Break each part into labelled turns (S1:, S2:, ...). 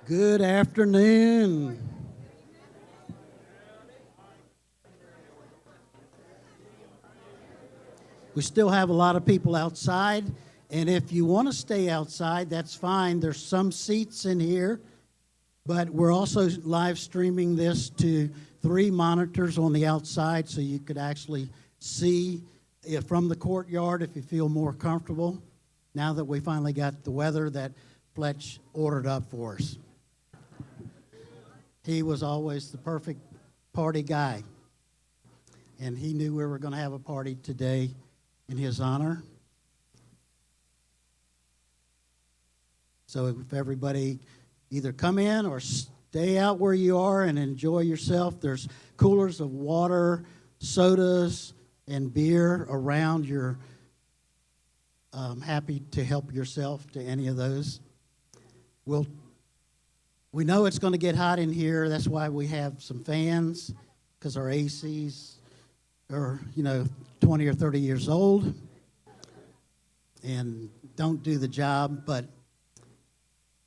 S1: Good afternoon. We still have a lot of people outside, and if you want to stay outside, that's fine. There's some seats in here, but we're also live streaming this to 3 monitors on the outside, so you could actually see it from the courtyard if you feel more comfortable, now that we finally got the weather that Fletch ordered up for us. He was always the perfect party guy, and he knew we were going to have a party today in his honor. So if everybody either come in or stay out where you are and enjoy yourself, there's coolers of water, sodas, and beer around. You're happy to help yourself to any of those. We know it's going to get hot in here. That's why we have some fans, because our ACs are, 20 or 30 years old and don't do the job, but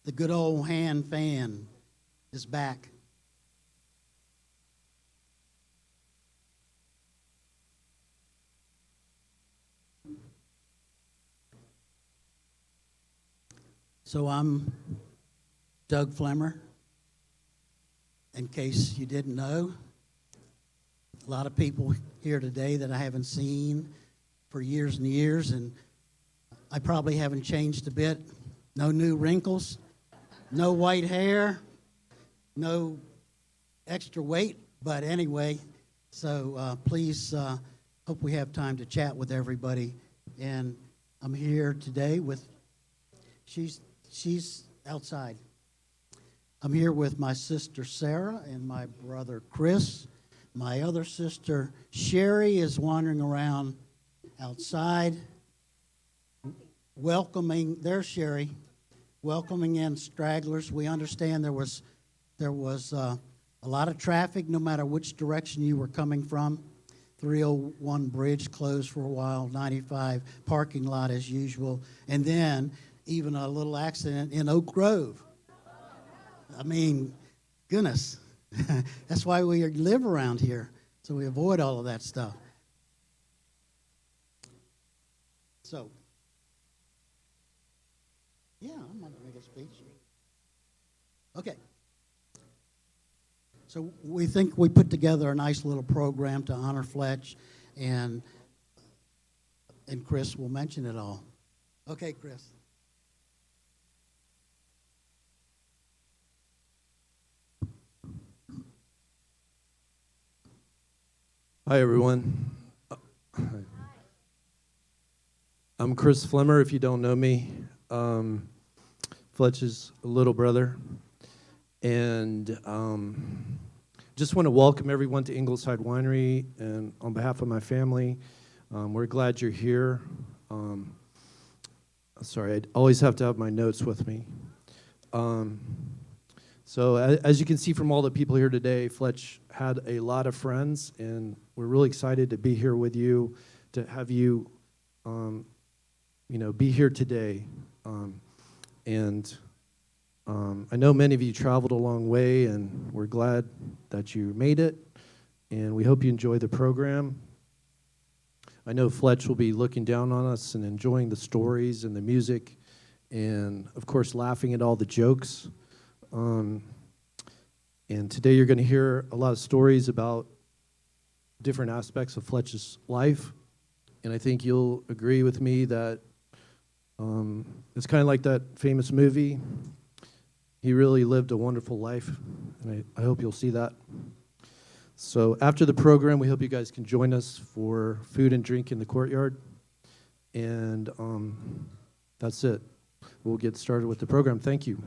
S1: the good old hand fan is back. So I'm Doug Flemer. In case you didn't know, a lot of people here today that I haven't seen for years and years, and I probably haven't changed a bit. No new wrinkles, no white hair, no extra weight, but anyway, so please, hope we have time to chat with everybody. And I'm here today with, she's outside. I'm here with my sister Sarah and my brother Chris. My other sister Sherry is wandering around outside, there's Sherry, welcoming in stragglers. We understand there was a lot of traffic no matter which direction you were coming from. 301 bridge closed for a while, 95 parking lot as usual, and then even a little accident in Oak Grove. I mean, goodness, that's why we live around here, so we avoid all of that stuff. So, yeah, I'm going to make a speech. Okay. So we think we put together a nice little program to honor Fletch, and Chris will mention it all. Okay, Chris.
S2: Hi, everyone. I'm Chris Flemer, if you don't know me. Fletch's little brother. And just want to welcome everyone to Ingleside Winery. And on behalf of my family, we're glad you're here. Sorry, I always have to have my notes with me. So as you can see from all the people here today, Fletch had a lot of friends, and we're really excited to be here with you, to have you, be here today. I know many of you traveled a long way, and we're glad that you made it, and we hope you enjoy the program. I know Fletch will be looking down on us and enjoying the stories and the music, and of course laughing at all the jokes. And today you're going to hear a lot of stories about different aspects of Fletch's life. And I think you'll agree with me that it's kind of like that famous movie. He really lived a wonderful life, and I hope you'll see that. So after the program, we hope you guys can join us for food and drink in the courtyard. And that's it. We'll get started with the program. Thank you.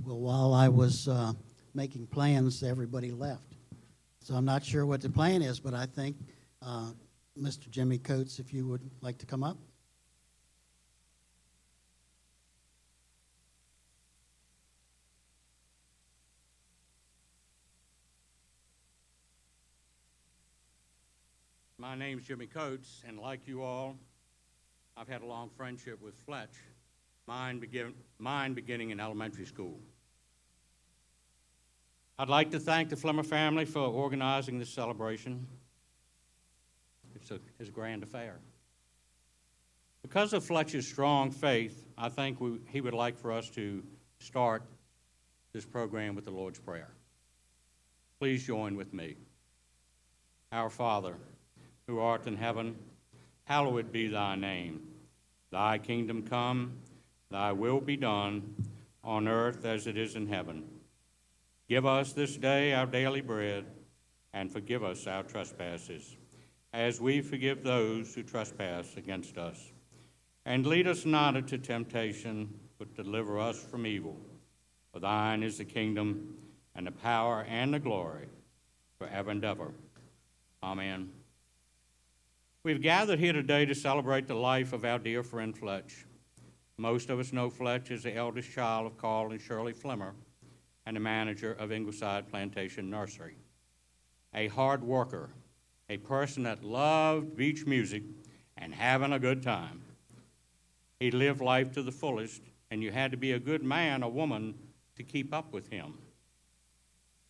S1: Well, while I was making plans, everybody left. So I'm not sure what the plan is, but I think Mr. Jimmy Coates, if you would like to come up.
S3: My name's Jimmy Coates, and like you all, I've had a long friendship with Fletch, mine beginning in elementary school. I'd like to thank the Flemer family for organizing this celebration. It's a grand affair. Because of Fletcher's strong faith, I think he would like for us to start this program with the Lord's Prayer. Please join with me. Our Father, who art in heaven, hallowed be thy name. Thy kingdom come, thy will be done, on earth as it is in heaven. Give us this day our daily bread, and forgive us our trespasses, as we forgive those who trespass against us. And lead us not into temptation, but deliver us from evil. For thine is the kingdom, and the power, and the glory, forever and ever. Amen. We've gathered here today to celebrate the life of our dear friend Fletch. Most of us know Fletch as the eldest child of Carl and Shirley Flemer and the manager of Ingleside Plantation Nursery. A hard worker, a person that loved beach music and having a good time. He lived life to the fullest, and you had to be a good man or woman to keep up with him.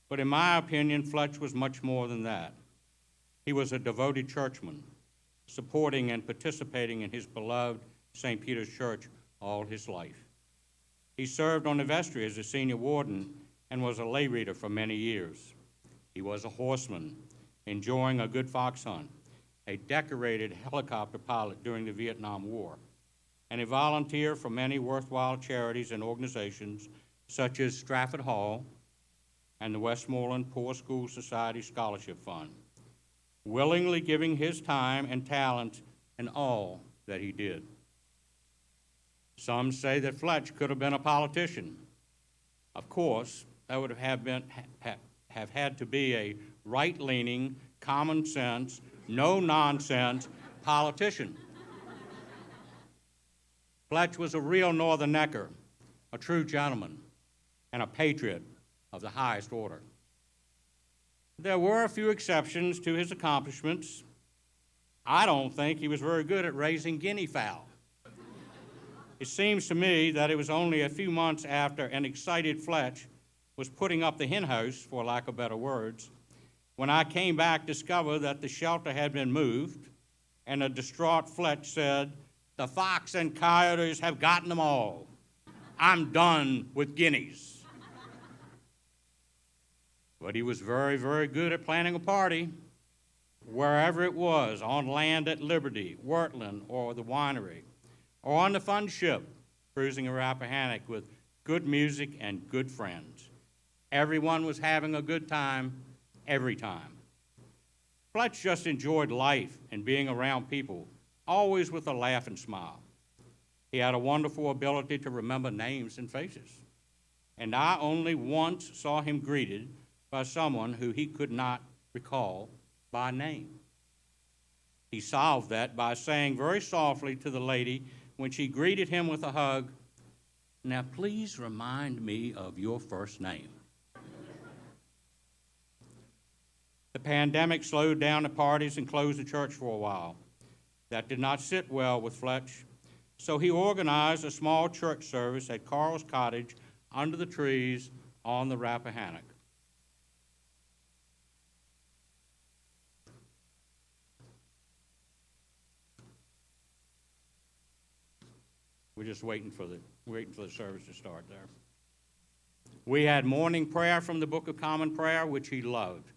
S3: But in my opinion, Fletch was much more than that. He was a devoted churchman, supporting and participating in his beloved St. Peter's Church all his life. He served on the vestry as a senior warden and was a lay reader for many years. He was a horseman, enjoying a good fox hunt, a decorated helicopter pilot during the Vietnam War, and a volunteer for many worthwhile charities and organizations such as Stratford Hall and the Westmoreland Poor School Society Scholarship Fund, willingly giving his time and talent and all that he did. Some say that Fletch could have been a politician. Of course, that would have had to be a right-leaning, common sense, no-nonsense politician. Fletch was a real Northern Necker, a true gentleman, and a patriot of the highest order. There were a few exceptions to his accomplishments. I don't think he was very good at raising guinea fowl. It seems to me that it was only a few months after an excited Fletch was putting up the hen house, for lack of better words, when I came back to discover that the shelter had been moved, and a distraught Fletch said, "The fox and coyotes have gotten them all. I'm done with guineas." But he was very, very good at planning a party, wherever it was, on land at Liberty, Wurtland, or the winery, or on the fun ship, cruising a Rappahannock with good music and good friends. Everyone was having a good time every time. Fletch just enjoyed life and being around people, always with a laugh and smile. He had a wonderful ability to remember names and faces, and I only once saw him greeted by someone who he could not recall by name. He solved that by saying very softly to the lady when she greeted him with a hug, "Now please remind me of your first name." The pandemic slowed down the parties and closed the church for a while. That did not sit well with Fletch, so he organized a small church service at Carl's cottage under the trees on the Rappahannock. We're just waiting for the service to start there. We had morning prayer from the Book of Common Prayer, which he loved.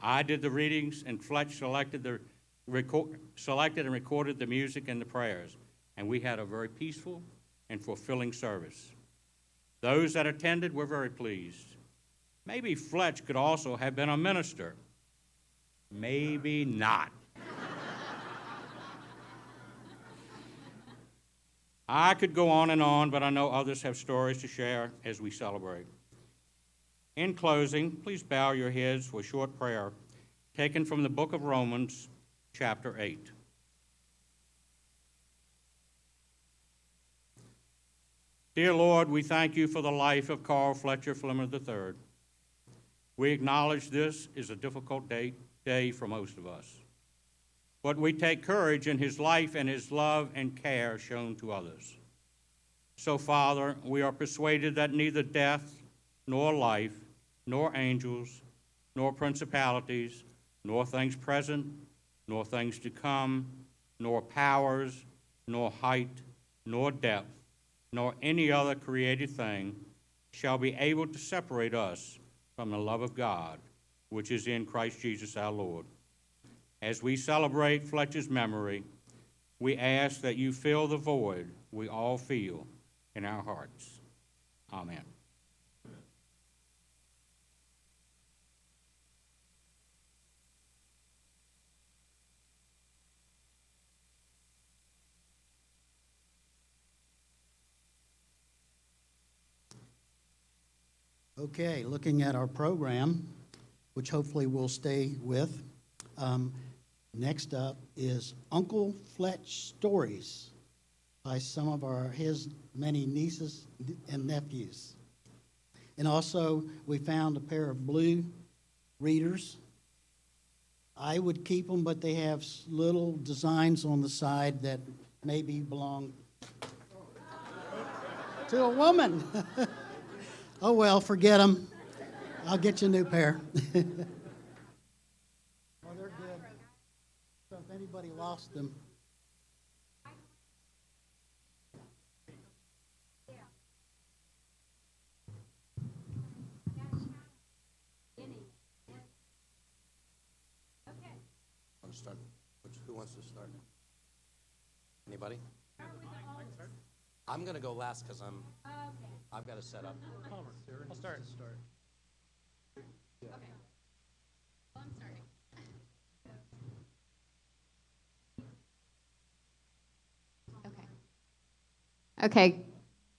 S3: I did the readings, and Fletch selected and recorded the music and the prayers, and we had a very peaceful and fulfilling service. Those that attended were very pleased. Maybe Fletch could also have been a minister. Maybe not. I could go on, but I know others have stories to share as we celebrate. In closing, please bow your heads for a short prayer taken from the book of Romans, chapter 8. Dear Lord, we thank you for the life of Carl Fletcher Flemer III. We acknowledge this is a difficult day for most of us, but we take courage in his life and his love and care shown to others. So, Father, we are persuaded that neither death, nor life, nor angels, nor principalities, nor things present, nor things to come, nor powers, nor height, nor depth, nor any other created thing shall be able to separate us from the love of God, which is in Christ Jesus our Lord. As we celebrate Fletcher's memory, we ask that you fill the void we all feel in our hearts. Amen.
S1: Okay, looking at our program, which hopefully we'll stay with. Next up is Uncle Fletch Stories by some of his many nieces and nephews. And also, we found a pair of blue readers. I would keep them, but they have little designs on the side that maybe belong to a woman. Oh, well, forget them. I'll get you a new pair. Well, they're good. So if anybody lost them.
S4: Who wants to start? Anybody? I'm going to go last because I've got to set up.
S2: I'll start.
S5: Okay. Well, I'm starting. Okay,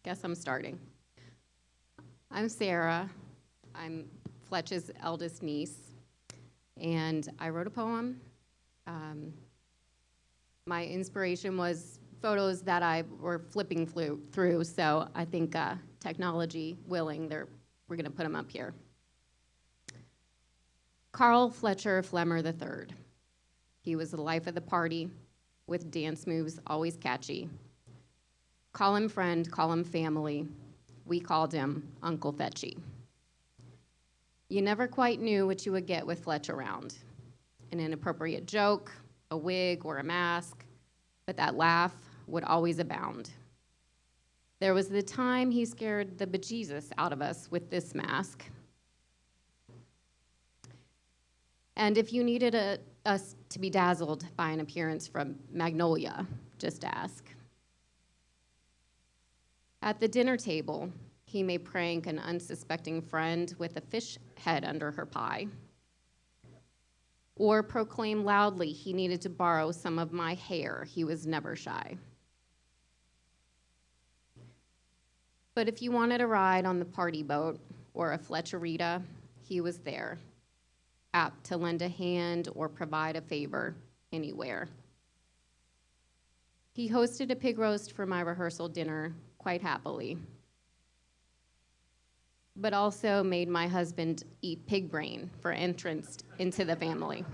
S5: guess I'm starting. I'm Sarah. I'm Fletch's eldest niece, and I wrote a poem. My inspiration was photos that I were flipping through, so I think technology willing, we're going to put them up here. Carl Fletcher Flemer III. He was the life of the party, with dance moves always catchy. Call him friend, call him family. We called him Uncle Fetchy. You never quite knew what you would get with Fletch around. An inappropriate joke, a wig, or a mask, but that laugh would always abound. There was the time he scared the bejesus out of us with this mask. And if you needed us to be dazzled by an appearance from Magnolia, just ask. At the dinner table, he may prank an unsuspecting friend with a fish head under her pie, or proclaim loudly he needed to borrow some of my hair. He was never shy. But if you wanted a ride on the party boat or a Fletcherita, he was there, apt to lend a hand or provide a favor anywhere. He hosted a pig roast for my rehearsal dinner quite happily, but also made my husband eat pig brain for entrance into the family.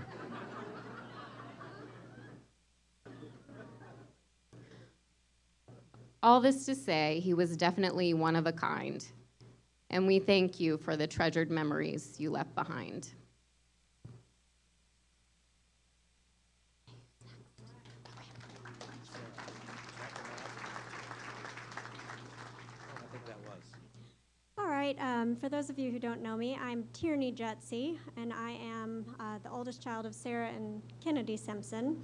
S5: All this to say, he was definitely one of a kind, and we thank you for the treasured memories you left behind.
S6: All right, for those of you who don't know me, I'm Tierney Jetsey, and I am the oldest child of Sarah and Kennedy Simpson.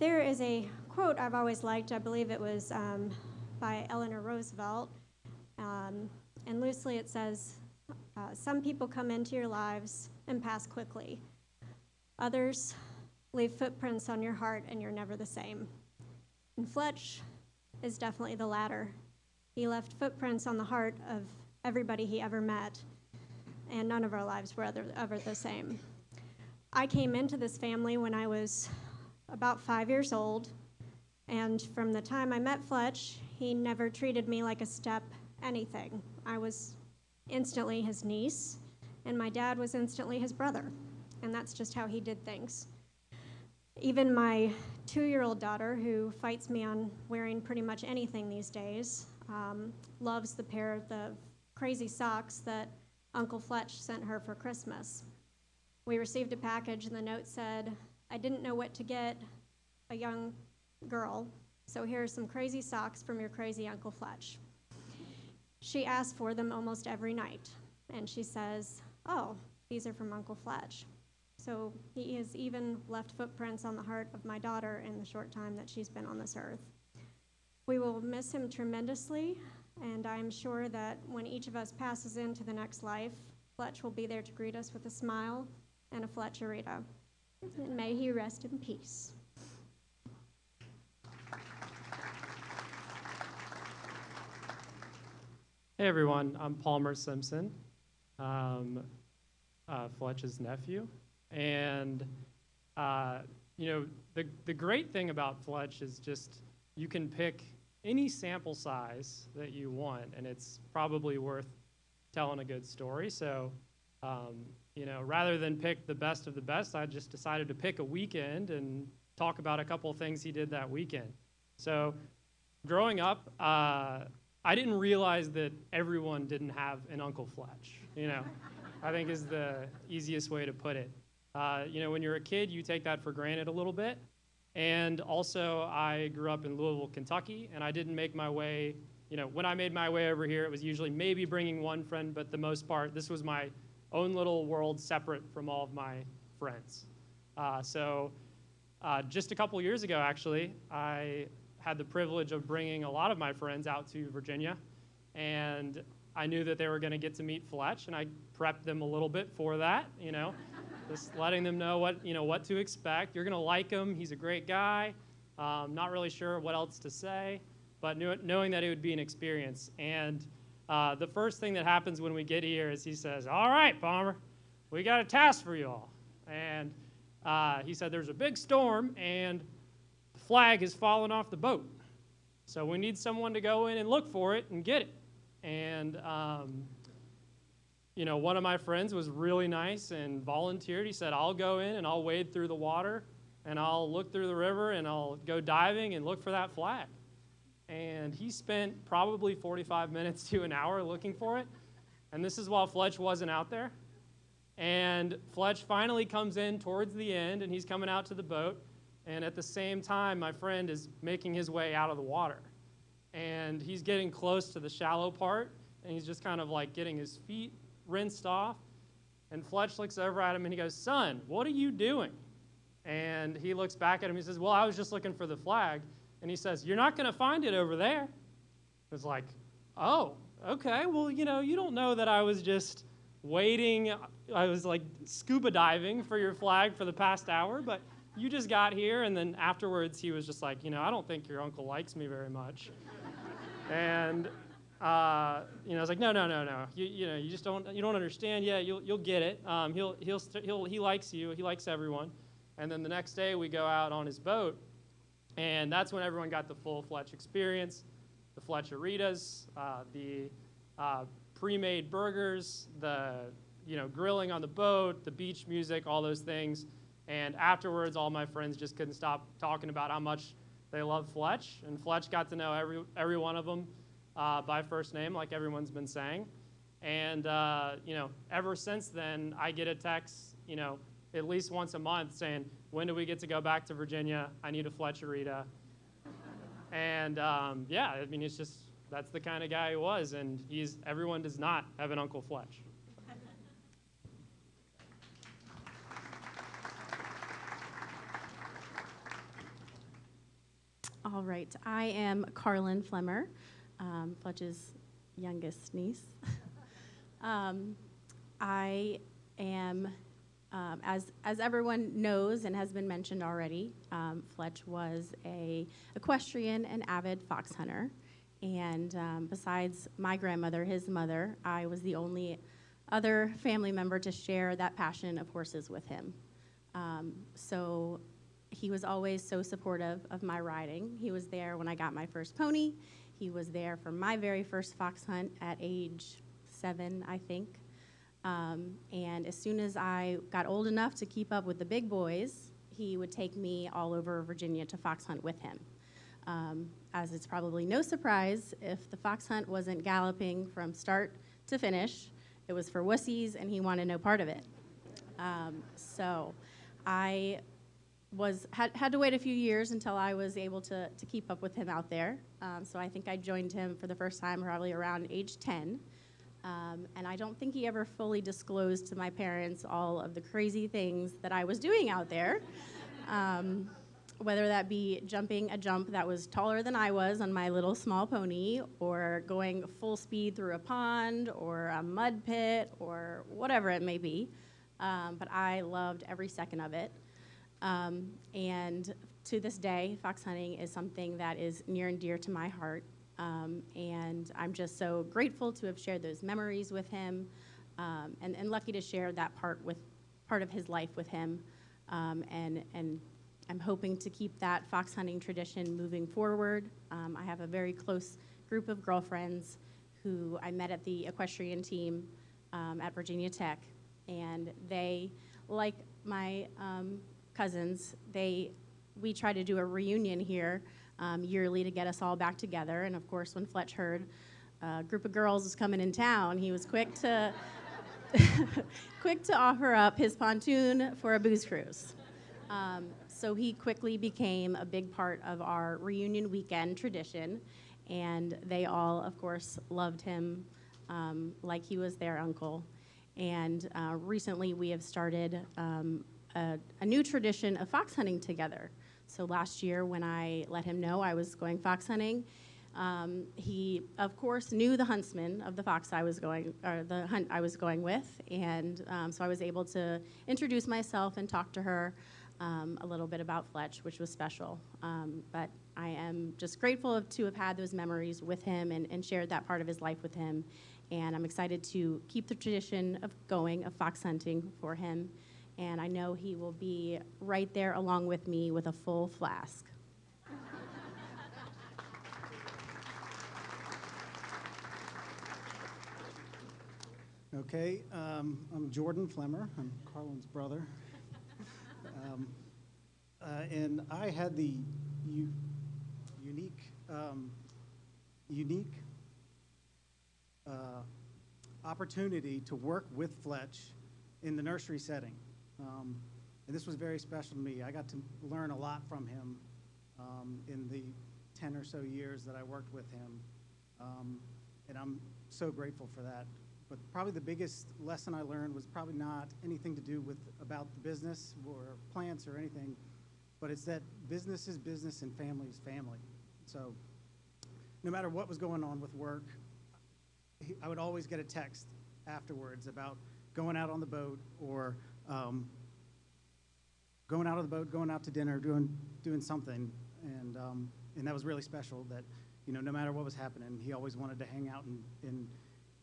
S6: There is a quote I've always liked. I believe it was by Eleanor Roosevelt, and loosely it says, some people come into your lives and pass quickly. Others leave footprints on your heart, and you're never the same. And Fletch is definitely the latter. He left footprints on the heart of everybody he ever met, and none of our lives were ever the same. I came into this family when I was about 5 years old, and from the time I met Fletch, he never treated me like a step anything. I was instantly his niece, and my dad was instantly his brother, and that's just how he did things. Even my 2-year-old daughter, who fights me on wearing pretty much anything these days, loves the pair of the crazy socks that Uncle Fletch sent her for Christmas. We received a package, and the note said, "I didn't know what to get a young girl, so here are some crazy socks from your crazy Uncle Fletch." She asks for them almost every night, and she says, "Oh, these are from Uncle Fletch." So he has even left footprints on the heart of my daughter in the short time that she's been on this earth. We will miss him tremendously, and I'm sure that when each of us passes into the next life, Fletch will be there to greet us with a smile and a Fletcherita. And may he rest in peace.
S7: Hey everyone, I'm Palmer Simpson, Fletch's nephew. And, the great thing about Fletch is just you can pick any sample size that you want, and it's probably worth telling a good story. So, rather than pick the best of the best, I just decided to pick a weekend and talk about a couple of things he did that weekend. So, growing up, I didn't realize that everyone didn't have an Uncle Fletch, I think is the easiest way to put it. When you're a kid, you take that for granted a little bit. And also, I grew up in Louisville, Kentucky, and I didn't make my way, when I made my way over here, it was usually maybe bringing one friend, but the most part, this was my own little world separate from all of my friends. Just a couple years ago, actually, I had the privilege of bringing a lot of my friends out to Virginia, and I knew that they were going to get to meet Fletch, and I prepped them a little bit for that, just letting them know what to expect. You're going to like him. He's a great guy. Not really sure what else to say, but knowing that it would be an experience. And the first thing that happens when we get here is he says, "All right, Palmer, we got a task for you all." And he said, "There's a big storm, and the flag has fallen off the boat. So we need someone to go in and look for it and get it." And one of my friends was really nice and volunteered. He said, "I'll go in and I'll wade through the water and I'll look through the river and I'll go diving and look for that flag." And he spent probably 45 minutes to an hour looking for it. And this is while Fletch wasn't out there. And Fletch finally comes in towards the end, and he's coming out to the boat. And at the same time, my friend is making his way out of the water. And he's getting close to the shallow part, and he's just kind of like getting his feet rinsed off. And Fletch looks over at him and he goes, "Son, what are you doing?" And he looks back at him. He says, "Well, I was just looking for the flag." And he says, "You're not going to find it over there." It's like, "Oh, okay. Well, you don't know that I was just waiting. I was like scuba diving for your flag for the past hour, but you just got here." And then afterwards he was just like, "I don't think your uncle likes me very much." And I was like, no. You just don't understand. Yeah, you'll get it. He likes you. He likes everyone. And then the next day we go out on his boat, and that's when everyone got the full Fletch experience, the Fletcheritas, the pre-made burgers, the grilling on the boat, the beach music, all those things. And afterwards, all my friends just couldn't stop talking about how much they love Fletch, and Fletch got to know every one of them by first name, like everyone's been saying. And ever since then, I get a text, at least once a month saying, "When do we get to go back to Virginia? I need a Fletcherita." And it's just, that's the kind of guy he was, and everyone does not have an Uncle Fletch.
S8: All right, I am Carlin Flemer, Fletch's youngest niece. I am As everyone knows and has been mentioned already, Fletch was a equestrian and avid fox hunter. And besides my grandmother, his mother, I was the only other family member to share that passion of horses with him. So he was always so supportive of my riding. He was there when I got my first pony. He was there for my very first fox hunt at age 7, I think. And as soon as I got old enough to keep up with the big boys, he would take me all over Virginia to fox hunt with him. As it's probably no surprise, if the fox hunt wasn't galloping from start to finish, it was for wussies, and he wanted no part of it. So I had to wait a few years until I was able to keep up with him out there. So I think I joined him for the first time probably around age 10. And I don't think he ever fully disclosed to my parents all of the crazy things that I was doing out there. Whether that be jumping a jump that was taller than I was on my little small pony, or going full speed through a pond, or a mud pit, or whatever it may be. But I loved every second of it. And to this day, fox hunting is something that is near and dear to my heart. And I'm just so grateful to have shared those memories with him, and lucky to share that part of his life with him. And I'm hoping to keep that fox hunting tradition moving forward. I have a very close group of girlfriends who I met at the equestrian team at Virginia Tech, and they, like my cousins, we try to do a reunion here yearly to get us all back together. And of course, when Fletch heard a group of girls was coming in town, he was quick to quick to offer up his pontoon for a booze cruise. So he quickly became a big part of our reunion weekend tradition, and they all, of course, loved him like he was their uncle. And recently we have started a new tradition of fox hunting together. So last year when I let him know I was going fox hunting, he, of course, knew the huntsman of the fox I was going, or the hunt I was going with, and so I was able to introduce myself and talk to her a little bit about Fletch, which was special. But I am just grateful to have had those memories with him and shared that part of his life with him. And I'm excited to keep the tradition of fox hunting for him. And I know he will be right there along with me with a full flask.
S9: Okay, I'm Jordan Flemer. I'm Carlin's brother. And I had the unique opportunity to work with Fletch in the nursery setting. And this was very special to me. I got to learn a lot from him in the 10 or so years that I worked with him. And I'm so grateful for that. But probably the biggest lesson I learned was probably not anything to do with about the business or plants or anything, but it's that business is business and family is family. So no matter what was going on with work, I would always get a text afterwards about going out on the boat, or going out to dinner, doing something, and that was really special. That, you know, no matter what was happening, he always wanted to hang out, and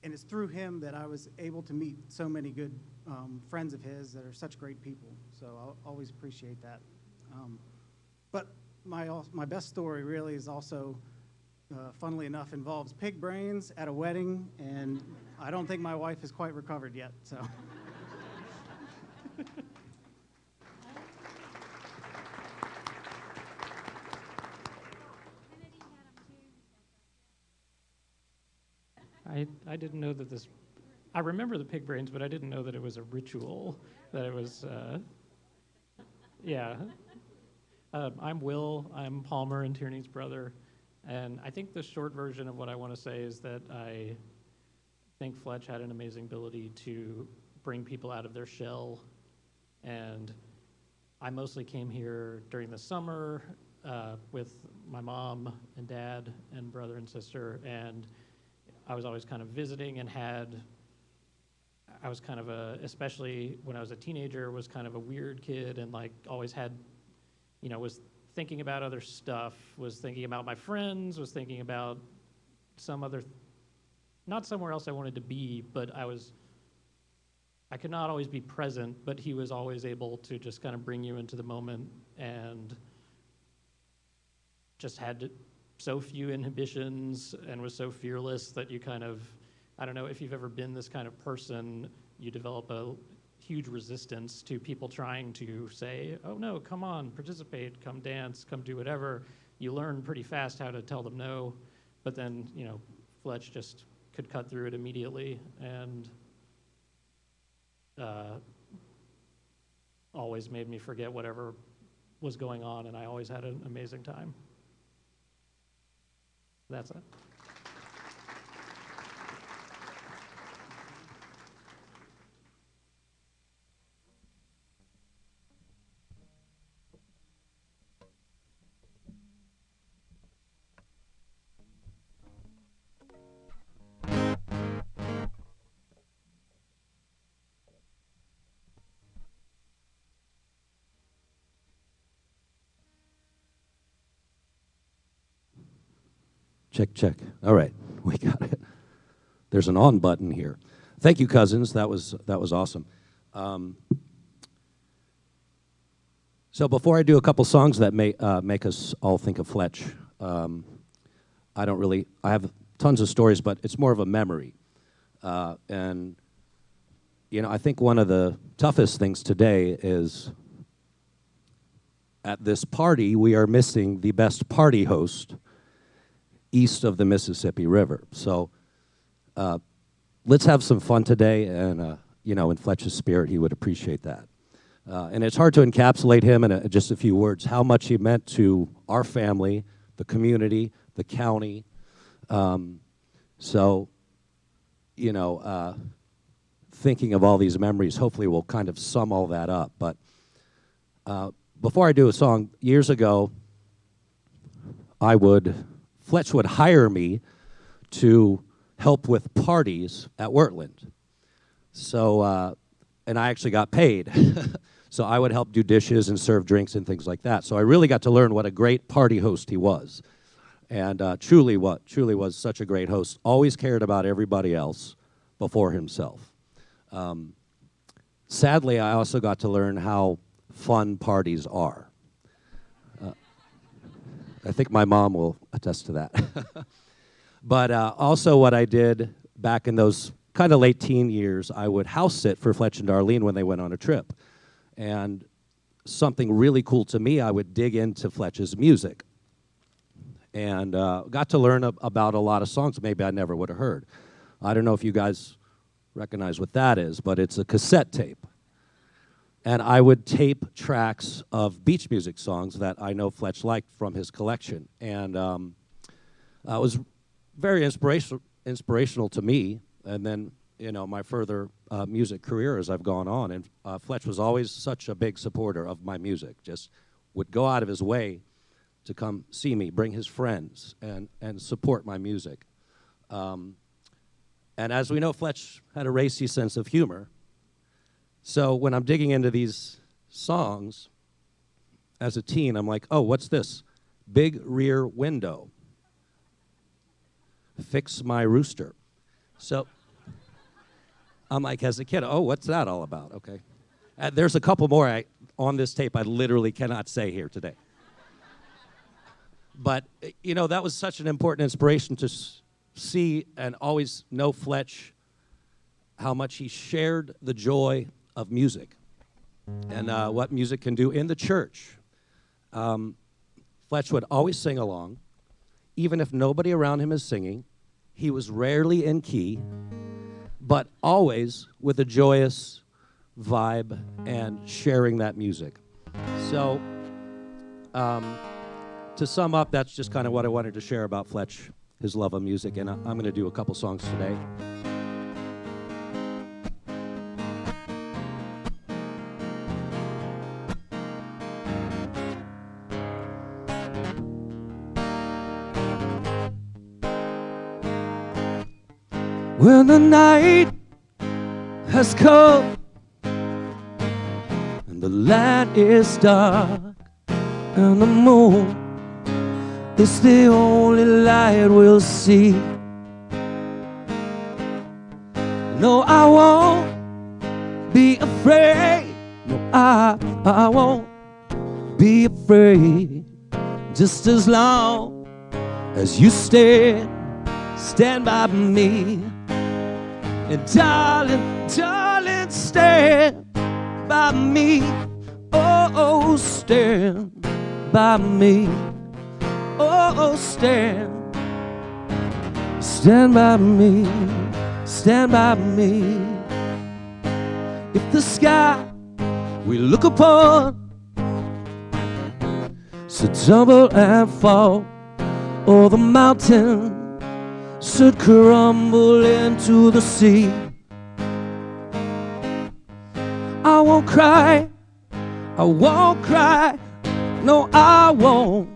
S9: it's through him that I was able to meet so many good friends of his that are such great people. So I'll always appreciate that. But my best story really is also, funnily enough, involves pig brains at a wedding, and I don't think my wife has quite recovered yet. So.
S10: I didn't know that this, I remember the pig brains, but I didn't know that it was a ritual, that it was, yeah. I'm Will, I'm Palmer and Tierney's brother, and I think the short version of what I want to say is that I think Fletch had an amazing ability to bring people out of their shell, and I mostly came here during the summer with my mom and dad and brother and sister, and I was always kind of visiting and I was kind of especially when I was a teenager, was kind of a weird kid and like always had, was thinking about other stuff, was thinking about my friends, was thinking about not somewhere else I wanted to be, but I could not always be present, but he was always able to just kind of bring you into the moment and just had so few inhibitions and was so fearless that you kind of, I don't know if you've ever been this kind of person, you develop a huge resistance to people trying to say, oh no, come on, participate, come dance, come do whatever. You learn pretty fast how to tell them no, but then, Fletch just could cut through it immediately and always made me forget whatever was going on, and I always had an amazing time. That's it.
S4: Check, check. All right, we got it. There's an on button here. Thank you, cousins. That was awesome. So before I do a couple songs that may make us all think of Fletch, I have tons of stories, but it's more of a memory. And I think one of the toughest things today is at this party, we are missing the best party host east of the Mississippi River. So let's have some fun today, and in Fletch's spirit, he would appreciate that. And it's hard to encapsulate him in just a few words, how much he meant to our family, the community, the county. Thinking of all these memories, hopefully we'll kind of sum all that up. But before I do a song, years ago, Fletch would hire me to help with parties at Wurtland. So, and I actually got paid. So I would help do dishes and serve drinks and things like that. So I really got to learn what a great party host he was. And truly was such a great host. Always cared about everybody else before himself. Sadly, I also got to learn how fun parties are. I think my mom will attest to that. But also what I did back in those kind of late teen years, I would house sit for Fletch and Darlene when they went on a trip. And something really cool to me, I would dig into Fletch's music. And got to learn about a lot of songs maybe I never would have heard. I don't know if you guys recognize what that is, but it's a cassette tape. And I would tape tracks of beach music songs that I know Fletch liked from his collection. And it was very inspirational to me. And then, my further music career as I've gone on. And Fletch was always such a big supporter of my music. Just would go out of his way to come see me, bring his friends, and support my music. And as we know, Fletch had a racy sense of humor. So when I'm digging into these songs, as a teen, I'm like, oh, what's this? Big rear window. Fix my rooster. So I'm like, as a kid, oh, what's that all about? Okay. There's a couple more on this tape I literally cannot say here today. But, that was such an important inspiration to see and always know Fletch, how much he shared the joy of music and what music can do in the church. Fletch would always sing along, even if nobody around him is singing. He was rarely in key, but always with a joyous vibe and sharing that music. So, to sum up, that's just kind of what I wanted to share about Fletch, his love of music, and I'm going to do a couple songs today. When the night has come, and the land is dark, and the moon is the only light we'll see. No, I won't be afraid. No, I won't be afraid. Just as long as you stand by me. And darling, darling, stand by me. Oh, stand by me. Oh, stand by me. Stand by me. If the sky we look upon should tumble and fall, or the mountain should crumble into the sea, I won't cry, I won't cry, no, I won't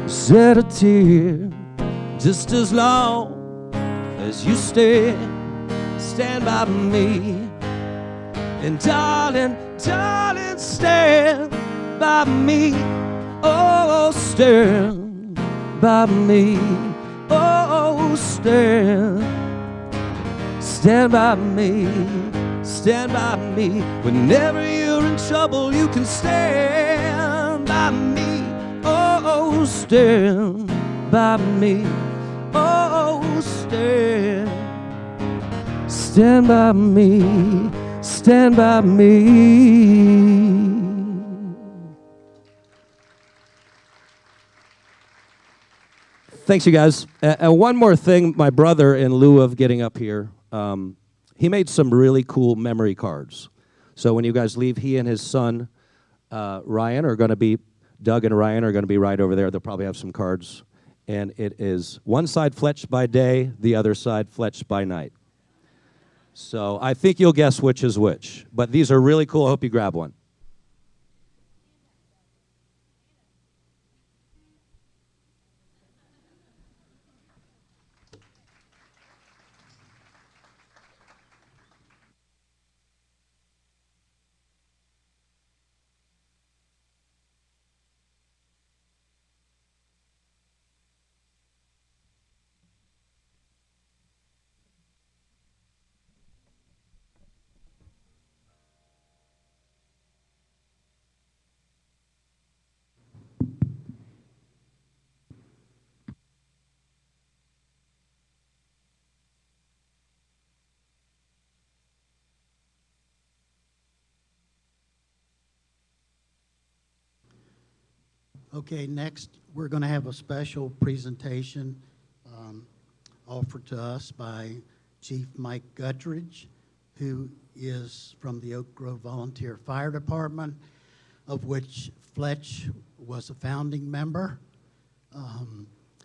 S4: shed a tear. Just as long as you stand by me. And darling, darling, stand by me. Oh, stand by me. Oh, stand by me. Stand by me. Whenever you're in trouble, you can stand by me. Oh, stand by me. Oh, stand by me. Stand by me. Thanks, you guys. And one more thing, my brother, in lieu of getting up here, he made some really cool memory cards. So when you guys leave, he and his son, Ryan, are going to be, Doug and Ryan are going to be right over there. They'll probably have some cards. And it is one side Fletch by day, the other side Fletch by night. So I think you'll guess which is which. But these are really cool. I hope you grab one.
S1: Okay, next we're going to have a special presentation offered to us by Chief Mike Guttridge, who is from the Oak Grove Volunteer Fire Department, of which Fletch was a founding member.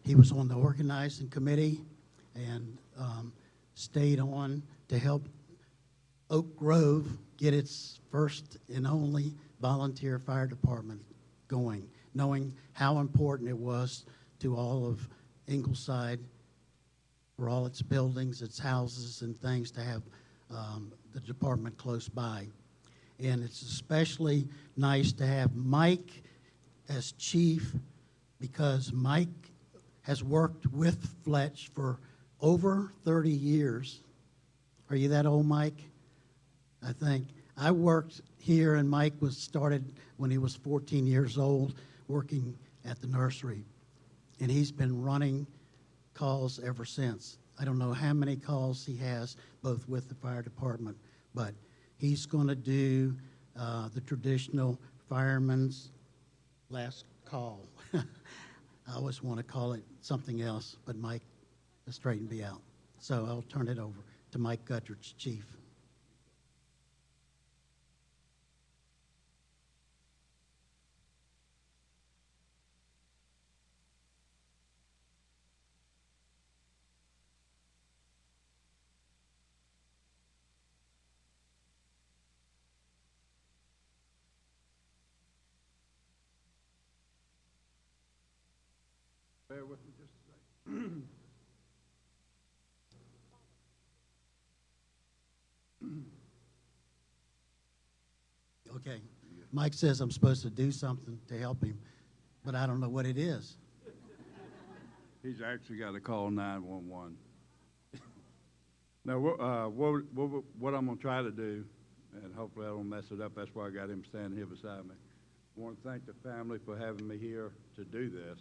S1: He was on the organizing committee and stayed on to help Oak Grove get its first and only volunteer fire department going, knowing how important it was to all of Ingleside, for all its buildings, its houses and things, to have the department close by. And it's especially nice to have Mike as chief, because Mike has worked with Fletch for over 30 years. Are you that old, Mike? I think. I worked here, and Mike was started when he was 14 years old, working at the nursery. And he's been running calls ever since. I don't know how many calls he has, both with the fire department, but he's going to do the traditional fireman's last call. I always want to call it something else, but Mike has straightened me out. So I'll turn it over to Mike Guttridge, Chief.
S2: Bear with me just a second.
S1: Okay. Mike says I'm supposed to do something to help him, but I don't know what it is.
S11: He's actually got to call 911. Now, what I'm going to try to do, and hopefully I don't mess it up, that's why I got him standing here beside me. I want to thank the family for having me here to do this.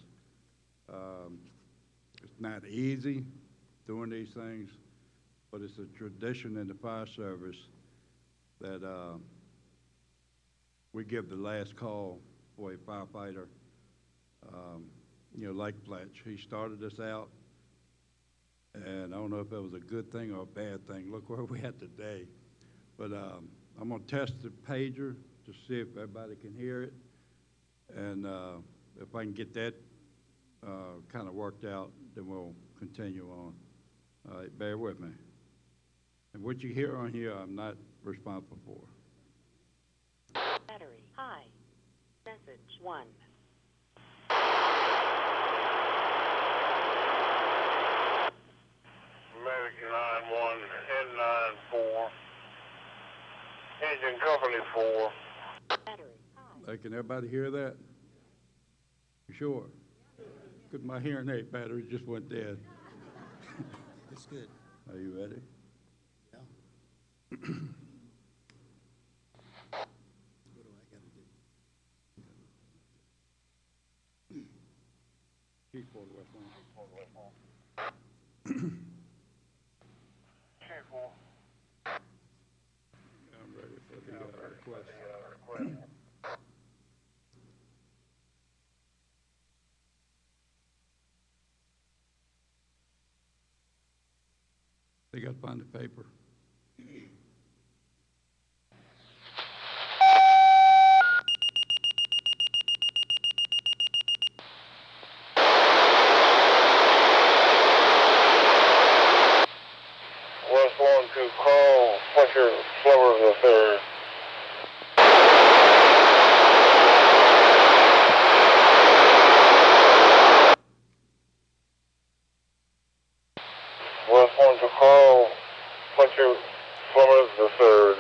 S11: It's not easy doing these things, but it's a tradition in the fire service that we give the last call for a firefighter, like Fletch. He started us out, and I don't know if that was a good thing or a bad thing. Look where we're at today. But I'm going to test the pager to see if everybody can hear it, and if I can get that kind of worked out, then we'll continue on. All right, bear with me. And what you hear on here, I'm not responsible for.
S12: Battery high. Message 1.
S13: American 91, N94, Engine Company 4.
S12: Battery high.
S11: Hey, can everybody hear that? You sure? Because my hearing aid battery just went dead.
S1: It's good.
S11: Are you ready?
S1: Yeah. What do I got to do?
S11: Chief Ford West Line.
S13: Chief 4.
S11: I'm ready for the request. They got to find the paper.
S13: West 1 to call Fletcher, Flemer the third. West 1 to call Fletcher, Flemer the third.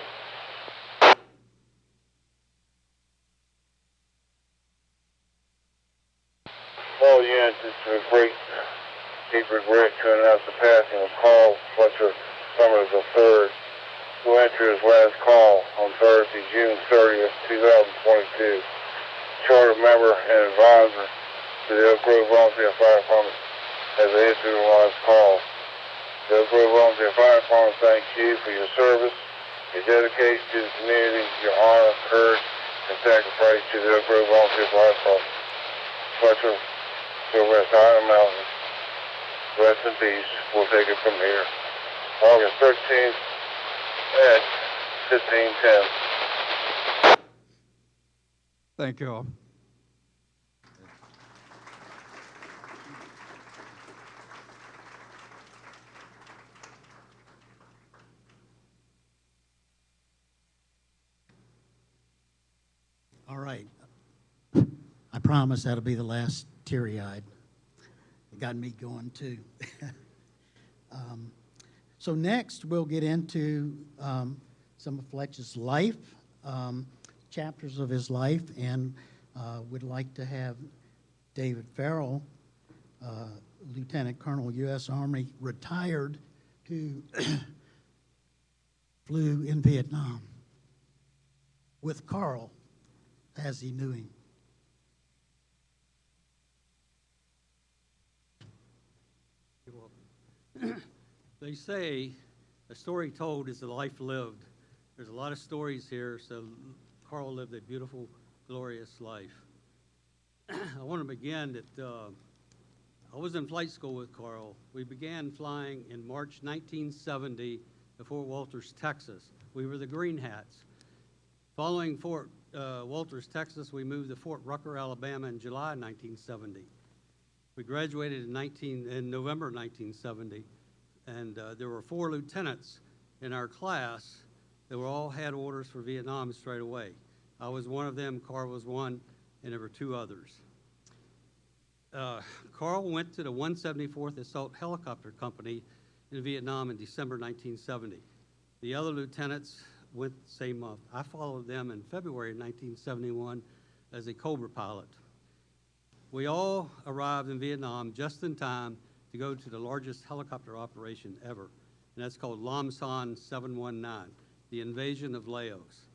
S13: All units, it's a great deep regret to announce the passing of Carl Fletcher, Flemer the third, who entered his last call on Thursday, June 30th, 2022. Charter member and advisor to the Oak Grove Volunteer Fire Department as they issued the last call. The Oak Grove Volunteer Fire Department thanks you for your service, your dedication to the community, your honor, courage, and sacrifice to the Oak Grove Volunteer Fire Department. Fletcher, still rest high in the mountains. Rest in peace. We'll take it from here. August 13th at 15:10.
S11: Thank you all.
S1: All right. I promise that'll be the last teary-eyed. It got me going too. So next we'll get into some of Fletch's life, chapters of his life, and would like to have David Farrell, Lieutenant Colonel, U.S. Army, retired, who flew in Vietnam with Carl as he knew him.
S14: They say a story told is a life lived. There's a lot of stories here, so Carl lived a beautiful, glorious life. I want to begin that I was in flight school with Carl. We began flying in March 1970 at Fort Walters, Texas. We were the Green Hats. Following Fort Walters, Texas, we moved to Fort Rucker, Alabama in July 1970. We graduated in November 1970, and there were 4 lieutenants in our class that were all had orders for Vietnam straight away. I was one of them, Carl was one, and there were 2 others. Carl went to the 174th Assault Helicopter Company in Vietnam in December 1970. The other lieutenants went the same month. I followed them in February 1971 as a Cobra pilot. We all arrived in Vietnam just in time to go to the largest helicopter operation ever, and that's called Lam Son 719, the invasion of Laos.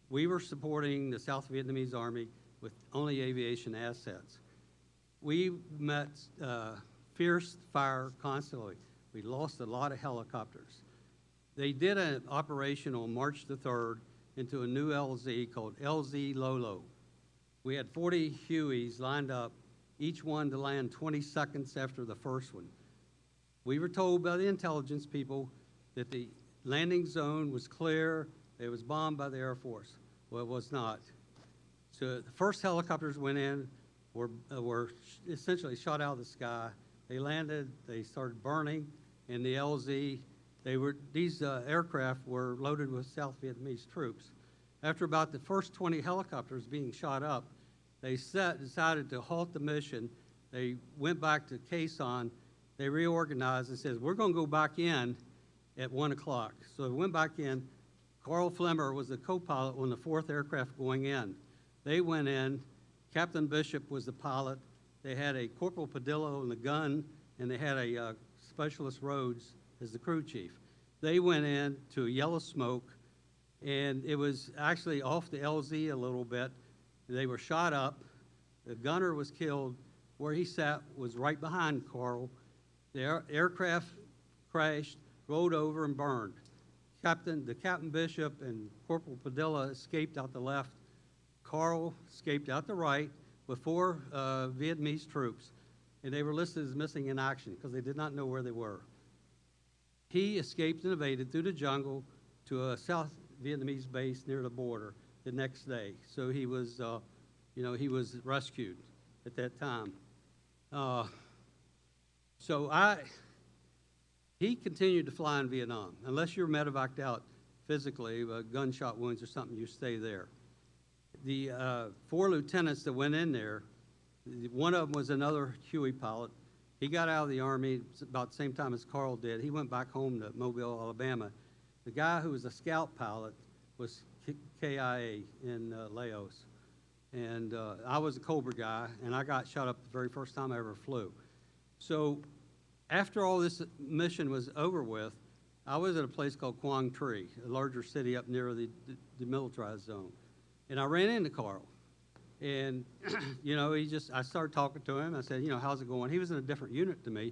S14: We were supporting the South Vietnamese Army with only aviation assets. We met fierce fire constantly. We lost a lot of helicopters. They did an operation on March the 3rd into a new LZ called LZ Lolo. We had 40 Hueys lined up, each one to land 20 seconds after the first one. We were told by the intelligence people that the landing zone was clear, it was bombed by the Air Force. Well, it was not. So the first helicopters went in, were essentially shot out of the sky. They landed, they started burning, and the LZ, these aircraft were loaded with South Vietnamese troops. After about the first 20 helicopters being shot up, they decided to halt the mission. They went back to Quai Son. They reorganized and said, we're going to go back in at 1 o'clock. So they went back in. Carl Flemer was the co-pilot on the 4th aircraft going in. They went in. Captain Bishop was the pilot. They had a Corporal Padilla on the gun, and they had a Specialist Rhodes as the crew chief. They went in to yellow smoke, and it was actually off the LZ a little bit. They were shot up. The gunner was killed. Where he sat was right behind Carl. The aircraft crashed, rolled over, and burned. The Captain Bishop and Corporal Padilla escaped out the left. Carl escaped out the right with 4 Vietnamese troops, and they were listed as missing in action because they did not know where they were. He escaped and evaded through the jungle to a South Vietnamese base near the border the next day. So he was, he was rescued at that time. He continued to fly in Vietnam. Unless you're medevaced out physically, gunshot wounds or something, you stay there. The 4 lieutenants that went in there, one of them was another Huey pilot. He got out of the Army about the same time as Carl did. He went back home to Mobile, Alabama. The guy who was a scout pilot was KIA in Laos. And I was a Cobra guy, and I got shot up the very first time I ever flew. So after all this mission was over with, I was at a place called Quang Tri, a larger city up near the demilitarized zone. And I ran into Carl. And, I started talking to him. I said, how's it going? He was in a different unit to me.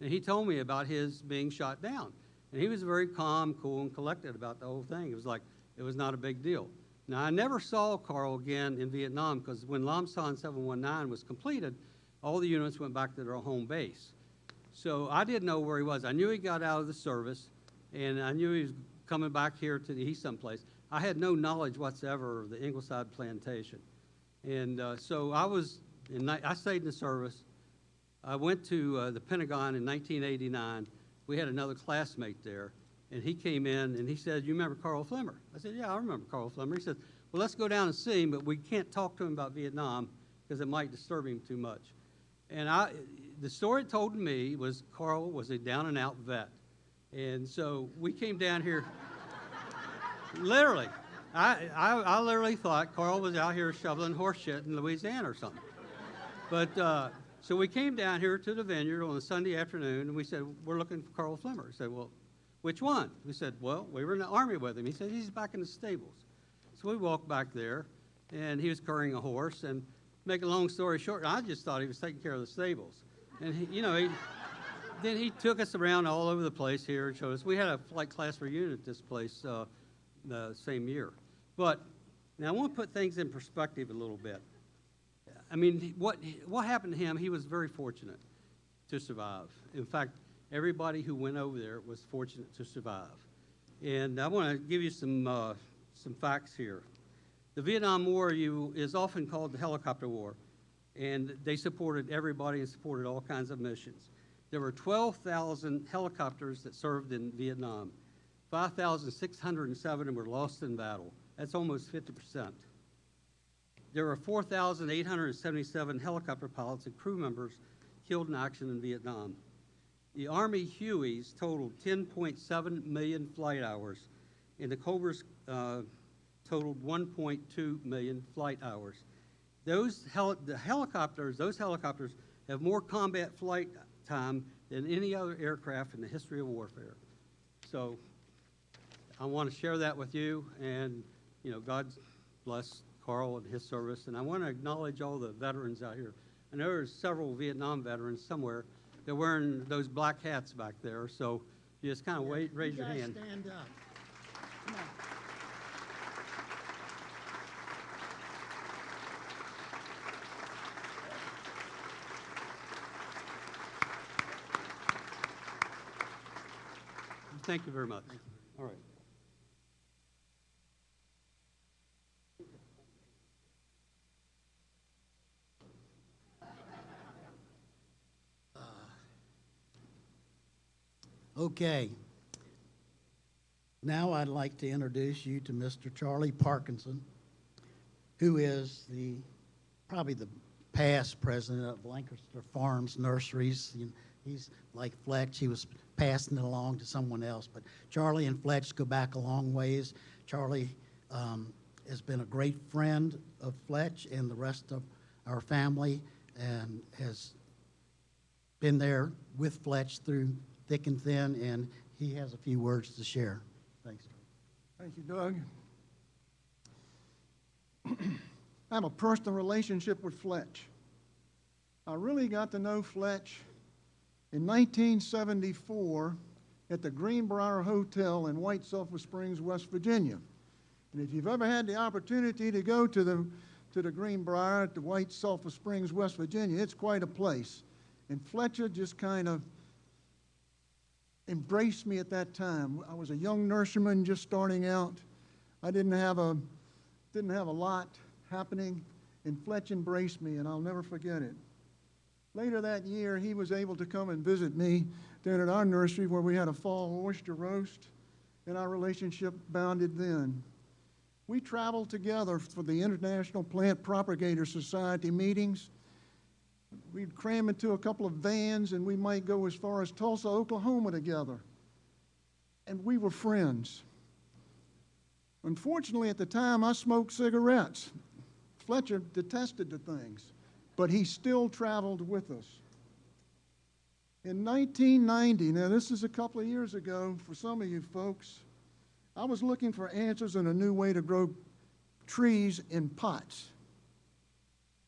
S14: And he told me about his being shot down. And he was very calm, cool, and collected about the whole thing. It was like, it was not a big deal. Now, I never saw Carl again in Vietnam because when Lam Son 719 was completed, all the units went back to their home base. So I didn't know where he was. I knew he got out of the service, and I knew he was coming back here to the east someplace. I had no knowledge whatsoever of the Ingleside plantation. And so I stayed in the service. I went to the Pentagon in 1989. We had another classmate there, and he came in and he said, you remember Carl Flemer? I said, yeah, I remember Carl Flemer. He said, well, let's go down and see him, but we can't talk to him about Vietnam because it might disturb him too much. And the story told to me was Carl was a down-and-out vet. And so we came down here, literally. I literally thought Carl was out here shoveling horse shit in Louisiana or something. But so we came down here to the vineyard on a Sunday afternoon, and we said, we're looking for Carl Flemer. He said, well, which one? We said, well, we were in the Army with him. He said, he's back in the stables. So we walked back there, and he was carrying a horse. And make a long story short, I just thought he was taking care of the stables. And then he took us around all over the place here and showed us. We had a flight class reunion at this place the same year. But now I want to put things in perspective a little bit. I mean, what happened to him, he was very fortunate to survive. In fact, everybody who went over there was fortunate to survive. And I want to give you some facts here. The Vietnam War is often called the helicopter war, and they supported everybody and supported all kinds of missions. There were 12,000 helicopters that served in Vietnam. 5,607 were lost in battle. That's almost 50%. There were 4,877 helicopter pilots and crew members killed in action in Vietnam. The Army Hueys totaled 10.7 million flight hours and the Cobras totaled 1.2 million flight hours. Those helicopters have more combat flight time than any other aircraft in the history of warfare. So I want to share that with you, and God bless Carl and his service. And I want to acknowledge all the veterans out here. I know there's several Vietnam veterans somewhere. They're wearing those black hats back there. So you just kind of raise your hand.
S1: Stand up. Come on.
S14: Thank you very much. All right.
S1: Okay. Now I'd like to introduce you to Mr. Charlie Parkinson, who is probably the past president of Lancaster Farms Nurseries. He's like Fletch. He was passing it along to someone else. But Charlie and Fletch go back a long ways. Charlie has been a great friend of Fletch and the rest of our family, and has been there with Fletch through thick and thin, and he has a few words to share. Thanks.
S15: Thank you, Doug. I have a personal relationship with Fletch. I really got to know Fletch in 1974 at the Greenbrier Hotel in White Sulphur Springs, West Virginia. And if you've ever had the opportunity to go to the Greenbrier at the White Sulphur Springs, West Virginia, it's quite a place. And Fletcher just kind of embraced me at that time. I was a young nurseryman just starting out. I didn't have a lot happening, and Fletch embraced me, and I'll never forget it. Later that year, he was able to come and visit me down at our nursery where we had a fall oyster roast, and our relationship bounded then. We traveled together for the International Plant Propagator Society meetings. We'd cram into a couple of vans, and we might go as far as Tulsa, Oklahoma together. And we were friends. Unfortunately, at the time, I smoked cigarettes. Fletcher detested the things, but he still traveled with us. In 1990, now this is a couple of years ago for some of you folks, I was looking for answers and a new way to grow trees in pots.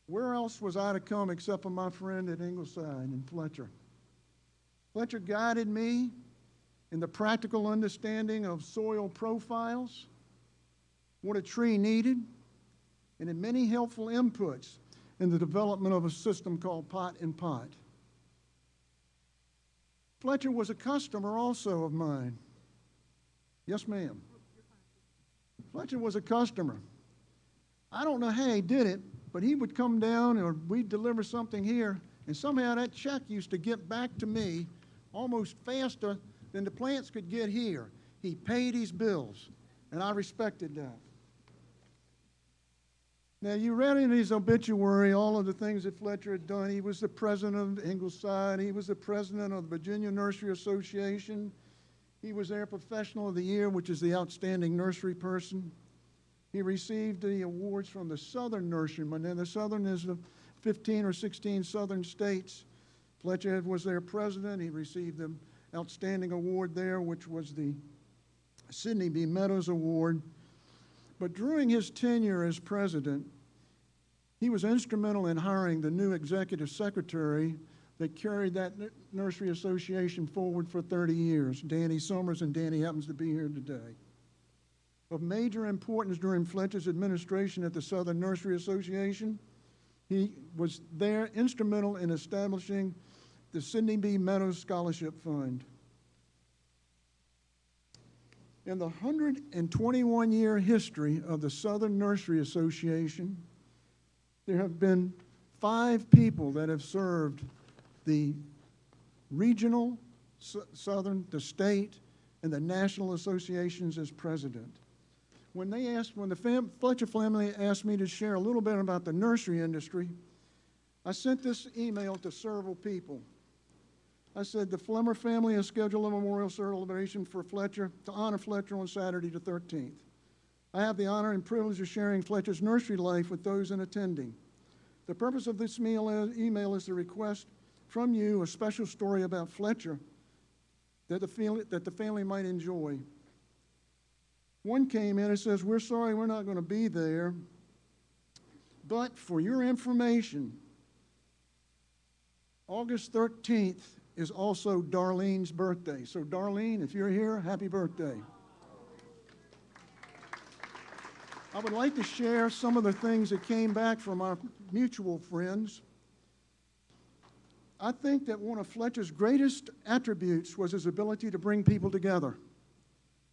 S15: Where else was I to come except for my friend at Ingleside and Fletcher? Fletcher guided me in the practical understanding of soil profiles, what a tree needed, and in many helpful inputs in the development of a system called Pot in Pot. Fletcher was a customer also of mine. Yes, ma'am. Fletcher was a customer. I don't know how he did it, but he would come down or we'd deliver something here, and somehow that check used to get back to me almost faster than the plants could get here. He paid his bills, and I respected that. Now, you read in his obituary all of the things that Fletcher had done. He was the president of Ingleside. He was the president of the Virginia Nursery Association. He was their Professional of the Year, which is the outstanding nursery person. He received the awards from the Southern Nurserymen, and the Southern is the 15 or 16 Southern states. Fletcher was their president. He received the outstanding award there, which was the Sidney B. Meadows Award. But during his tenure as president, he was instrumental in hiring the new executive secretary that carried that nursery association forward for 30 years, Danny Summers, and Danny happens to be here today. Of major importance during Fletcher's administration at the Southern Nursery Association, he was there instrumental in establishing the Sidney B. Meadows Scholarship Fund. In the 121-year history of the Southern Nursery Association, there have been 5 people that have served the regional, Southern, the state, and the national associations as president. When the Fletcher family asked me to share a little bit about the nursery industry, I sent this email to several people. I said, the Flemer family has scheduled a memorial celebration for Fletcher to honor Fletcher on Saturday the 13th. I have the honor and privilege of sharing Fletcher's nursery life with those in attending. The purpose of this email is to request from you a special story about Fletcher that the family might enjoy. One came in and says, we're sorry we're not going to be there, but for your information, August 13th is also Darlene's birthday. So Darlene, if you're here, happy birthday. I would like to share some of the things that came back from our mutual friends. I think that one of Fletcher's greatest attributes was his ability to bring people together.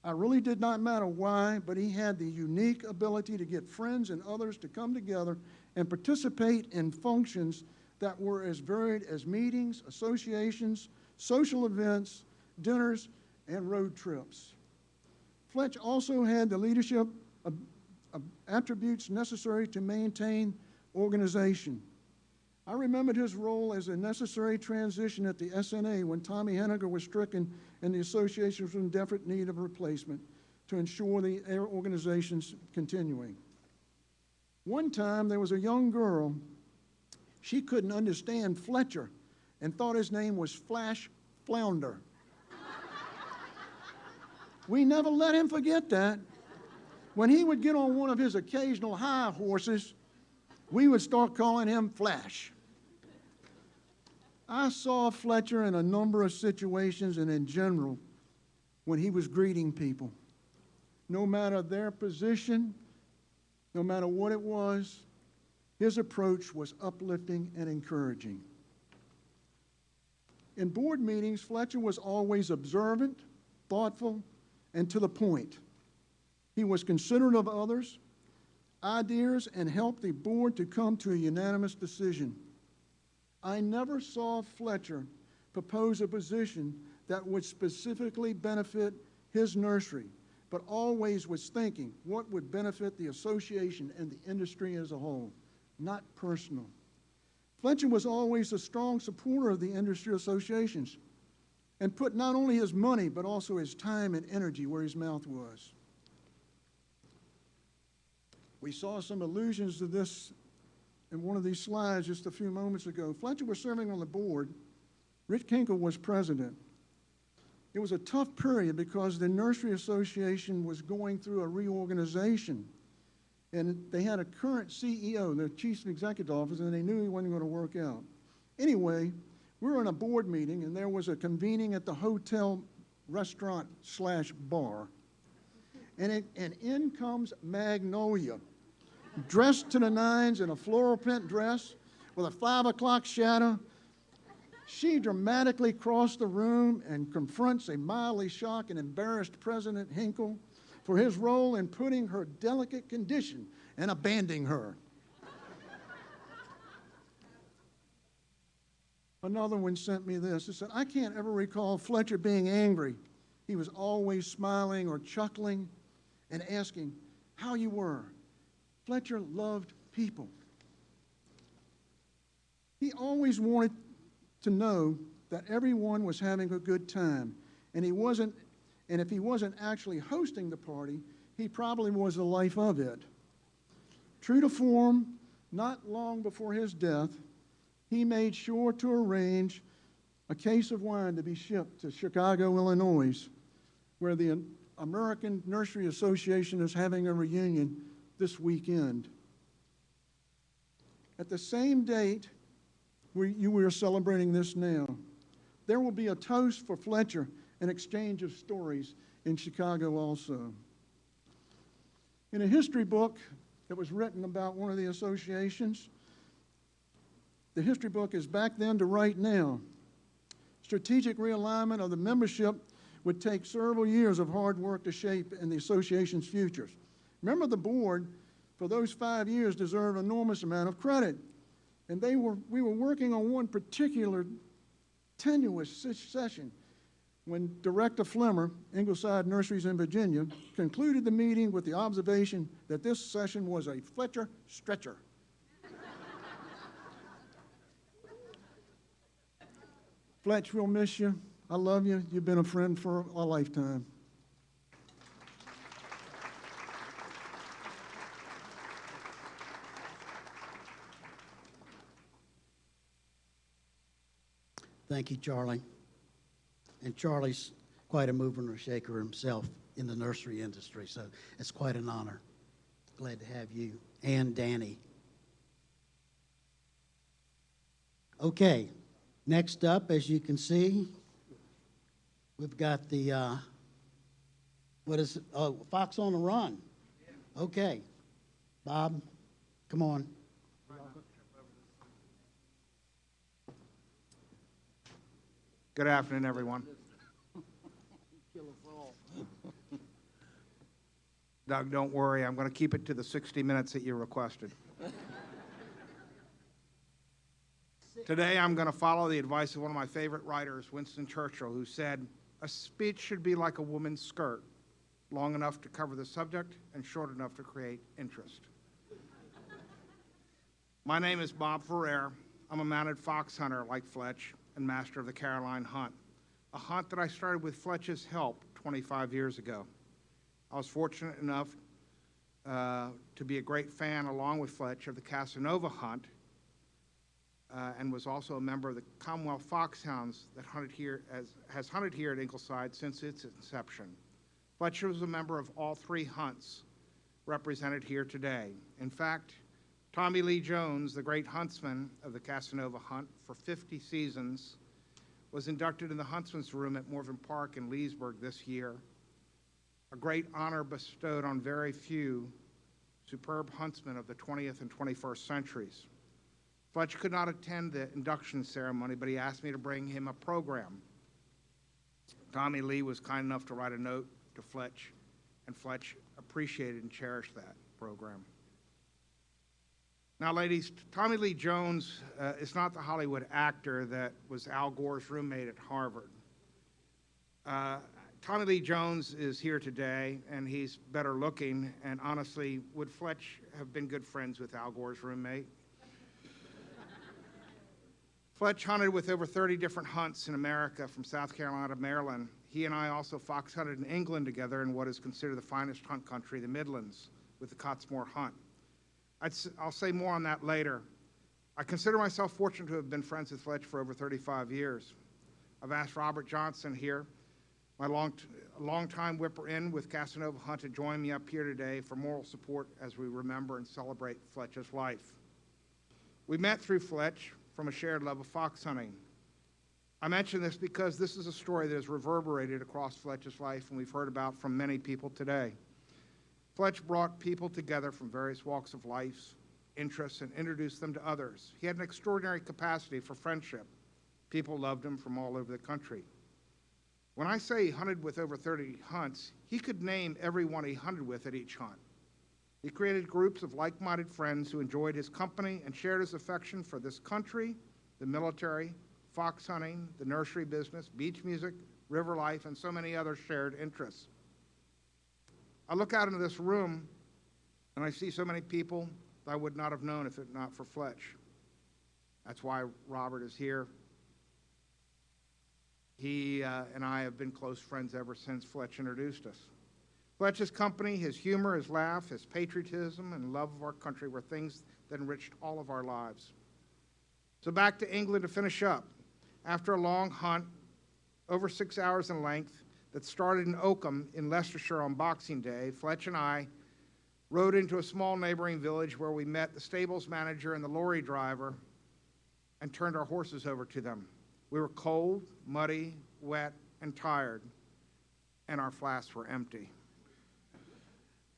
S15: I really did not matter why, but he had the unique ability to get friends and others to come together and participate in functions that were as varied as meetings, associations, social events, dinners, and road trips. Fletch also had the leadership attributes necessary to maintain organization. I remembered his role as a necessary transition at the SNA when Tommy Henniger was stricken and the association was in desperate need of replacement to ensure the organization's continuing. One time there was a young girl, she couldn't understand Fletcher and thought his name was Flash Flounder. We never let him forget that. When he would get on one of his occasional high horses, we would start calling him Flash. I saw Fletcher in a number of situations and in general when he was greeting people. No matter their position, no matter what it was, his approach was uplifting and encouraging. In board meetings, Fletcher was always observant, thoughtful, and to the point. He was considerate of others' ideas and helped the board to come to a unanimous decision. I never saw Fletcher propose a position that would specifically benefit his nursery, but always was thinking what would benefit the association and the industry as a whole, not personal. Fletcher was always a strong supporter of the industry associations and put not only his money, but also his time and energy where his mouth was. We saw some allusions to this in one of these slides just a few moments ago. Fletcher was serving on the board. Rich Kinkle was president. It was a tough period because the Nursery Association was going through a reorganization. And they had a current CEO, the chief executive officer, and they knew he wasn't going to work out. Anyway, we were in a board meeting, and there was a convening at the hotel restaurant/bar. And in comes Magnolia, dressed to the nines in a floral print dress with a 5 o'clock shadow. She dramatically crossed the room and confronts a mildly shocked and embarrassed President Hinkle for his role in putting her delicate condition and abandoning her. Another one sent me this. He said, I can't ever recall Fletcher being angry. He was always smiling or chuckling and asking how you were. Fletcher loved people. He always wanted to know that everyone was having a good time, and if he wasn't actually hosting the party, he probably was the life of it. True to form, not long before his death, he made sure to arrange a case of wine to be shipped to Chicago, Illinois, where the American Nursery Association is having a reunion this weekend. At the same date we are celebrating this now, there will be a toast for Fletcher, an exchange of stories in Chicago also. In a history book that was written about one of the associations, the history book is Back Then to Right Now. Strategic realignment of the membership would take several years of hard work to shape in the association's futures. Remember, the board, for those 5 years, deserved an enormous amount of credit. And we were working on one particular tenuous session when Director Flemer, Ingleside Nurseries in Virginia, concluded the meeting with the observation that this session was a Fletcher stretcher. Fletch, we'll miss you. I love you. You've been a friend for a lifetime.
S1: Thank you, Charlie. And Charlie's quite a mover and a shaker himself in the nursery industry, so it's quite an honor. Glad to have you and Danny. Okay, next up, as you can see, we've got the, what is it? Oh, Fox on the Run. Okay, Bob, come on.
S16: Good afternoon, everyone. Doug, don't worry. I'm going to keep it to the 60 minutes that you requested. Today, I'm going to follow the advice of one of my favorite writers, Winston Churchill, who said, "A speech should be like a woman's skirt, long enough to cover the subject and short enough to create interest." My name is Bob Ferrer. I'm a mounted fox hunter like Fletch and master of the Caroline hunt, a hunt that I started with Fletch's help 25 years ago. I was fortunate enough to be a great fan, along with Fletch, of the Casanova hunt, and was also a member of the Commonwealth Foxhounds that has hunted here at Ingleside since its inception. Fletcher was a member of all three hunts represented here today. In fact, Tommy Lee Jones, the great huntsman of the Casanova hunt for 50 seasons, was inducted in the Huntsman's Room at Morven Park in Leesburg this year, a great honor bestowed on very few superb huntsmen of the 20th and 21st centuries. Fletch could not attend the induction ceremony, but he asked me to bring him a program. Tommy Lee was kind enough to write a note to Fletch, and Fletch appreciated and cherished that program. Now, ladies, Tommy Lee Jones is not the Hollywood actor that was Al Gore's roommate at Harvard. Tommy Lee Jones is here today, and he's better looking, and honestly, would Fletch have been good friends with Al Gore's roommate? Fletch hunted with over 30 different hunts in America, from South Carolina to Maryland. He and I also fox hunted in England together in what is considered the finest hunt country, the Midlands, with the Cottesmore hunt. I'll say more on that later. I consider myself fortunate to have been friends with Fletch for over 35 years. I've asked Robert Johnson here, my long-time whipper-in with Casanova Hunt, to join me up here today for moral support as we remember and celebrate Fletch's life. We met through Fletch from a shared love of fox hunting. I mention this because this is a story that has reverberated across Fletch's life, and we've heard about from many people today. Fletch brought people together from various walks of life, interests, and introduced them to others. He had an extraordinary capacity for friendship. People loved him from all over the country. When I say he hunted with over 30 hunts, he could name everyone he hunted with at each hunt. He created groups of like-minded friends who enjoyed his company and shared his affection for this country, the military, fox hunting, the nursery business, beach music, river life, and so many other shared interests. I look out into this room, and I see so many people that I would not have known if it not for Fletch. That's why Robert is here. He and I have been close friends ever since Fletch introduced us. Fletch's company, his humor, his laugh, his patriotism, and love of our country were things that enriched all of our lives. So back to England to finish up. After a long hunt, over 6 hours in length, that started in Oakham in Leicestershire on Boxing Day, Fletch and I rode into a small neighboring village where we met the stables manager and the lorry driver and turned our horses over to them. We were cold, muddy, wet, and tired, and our flasks were empty.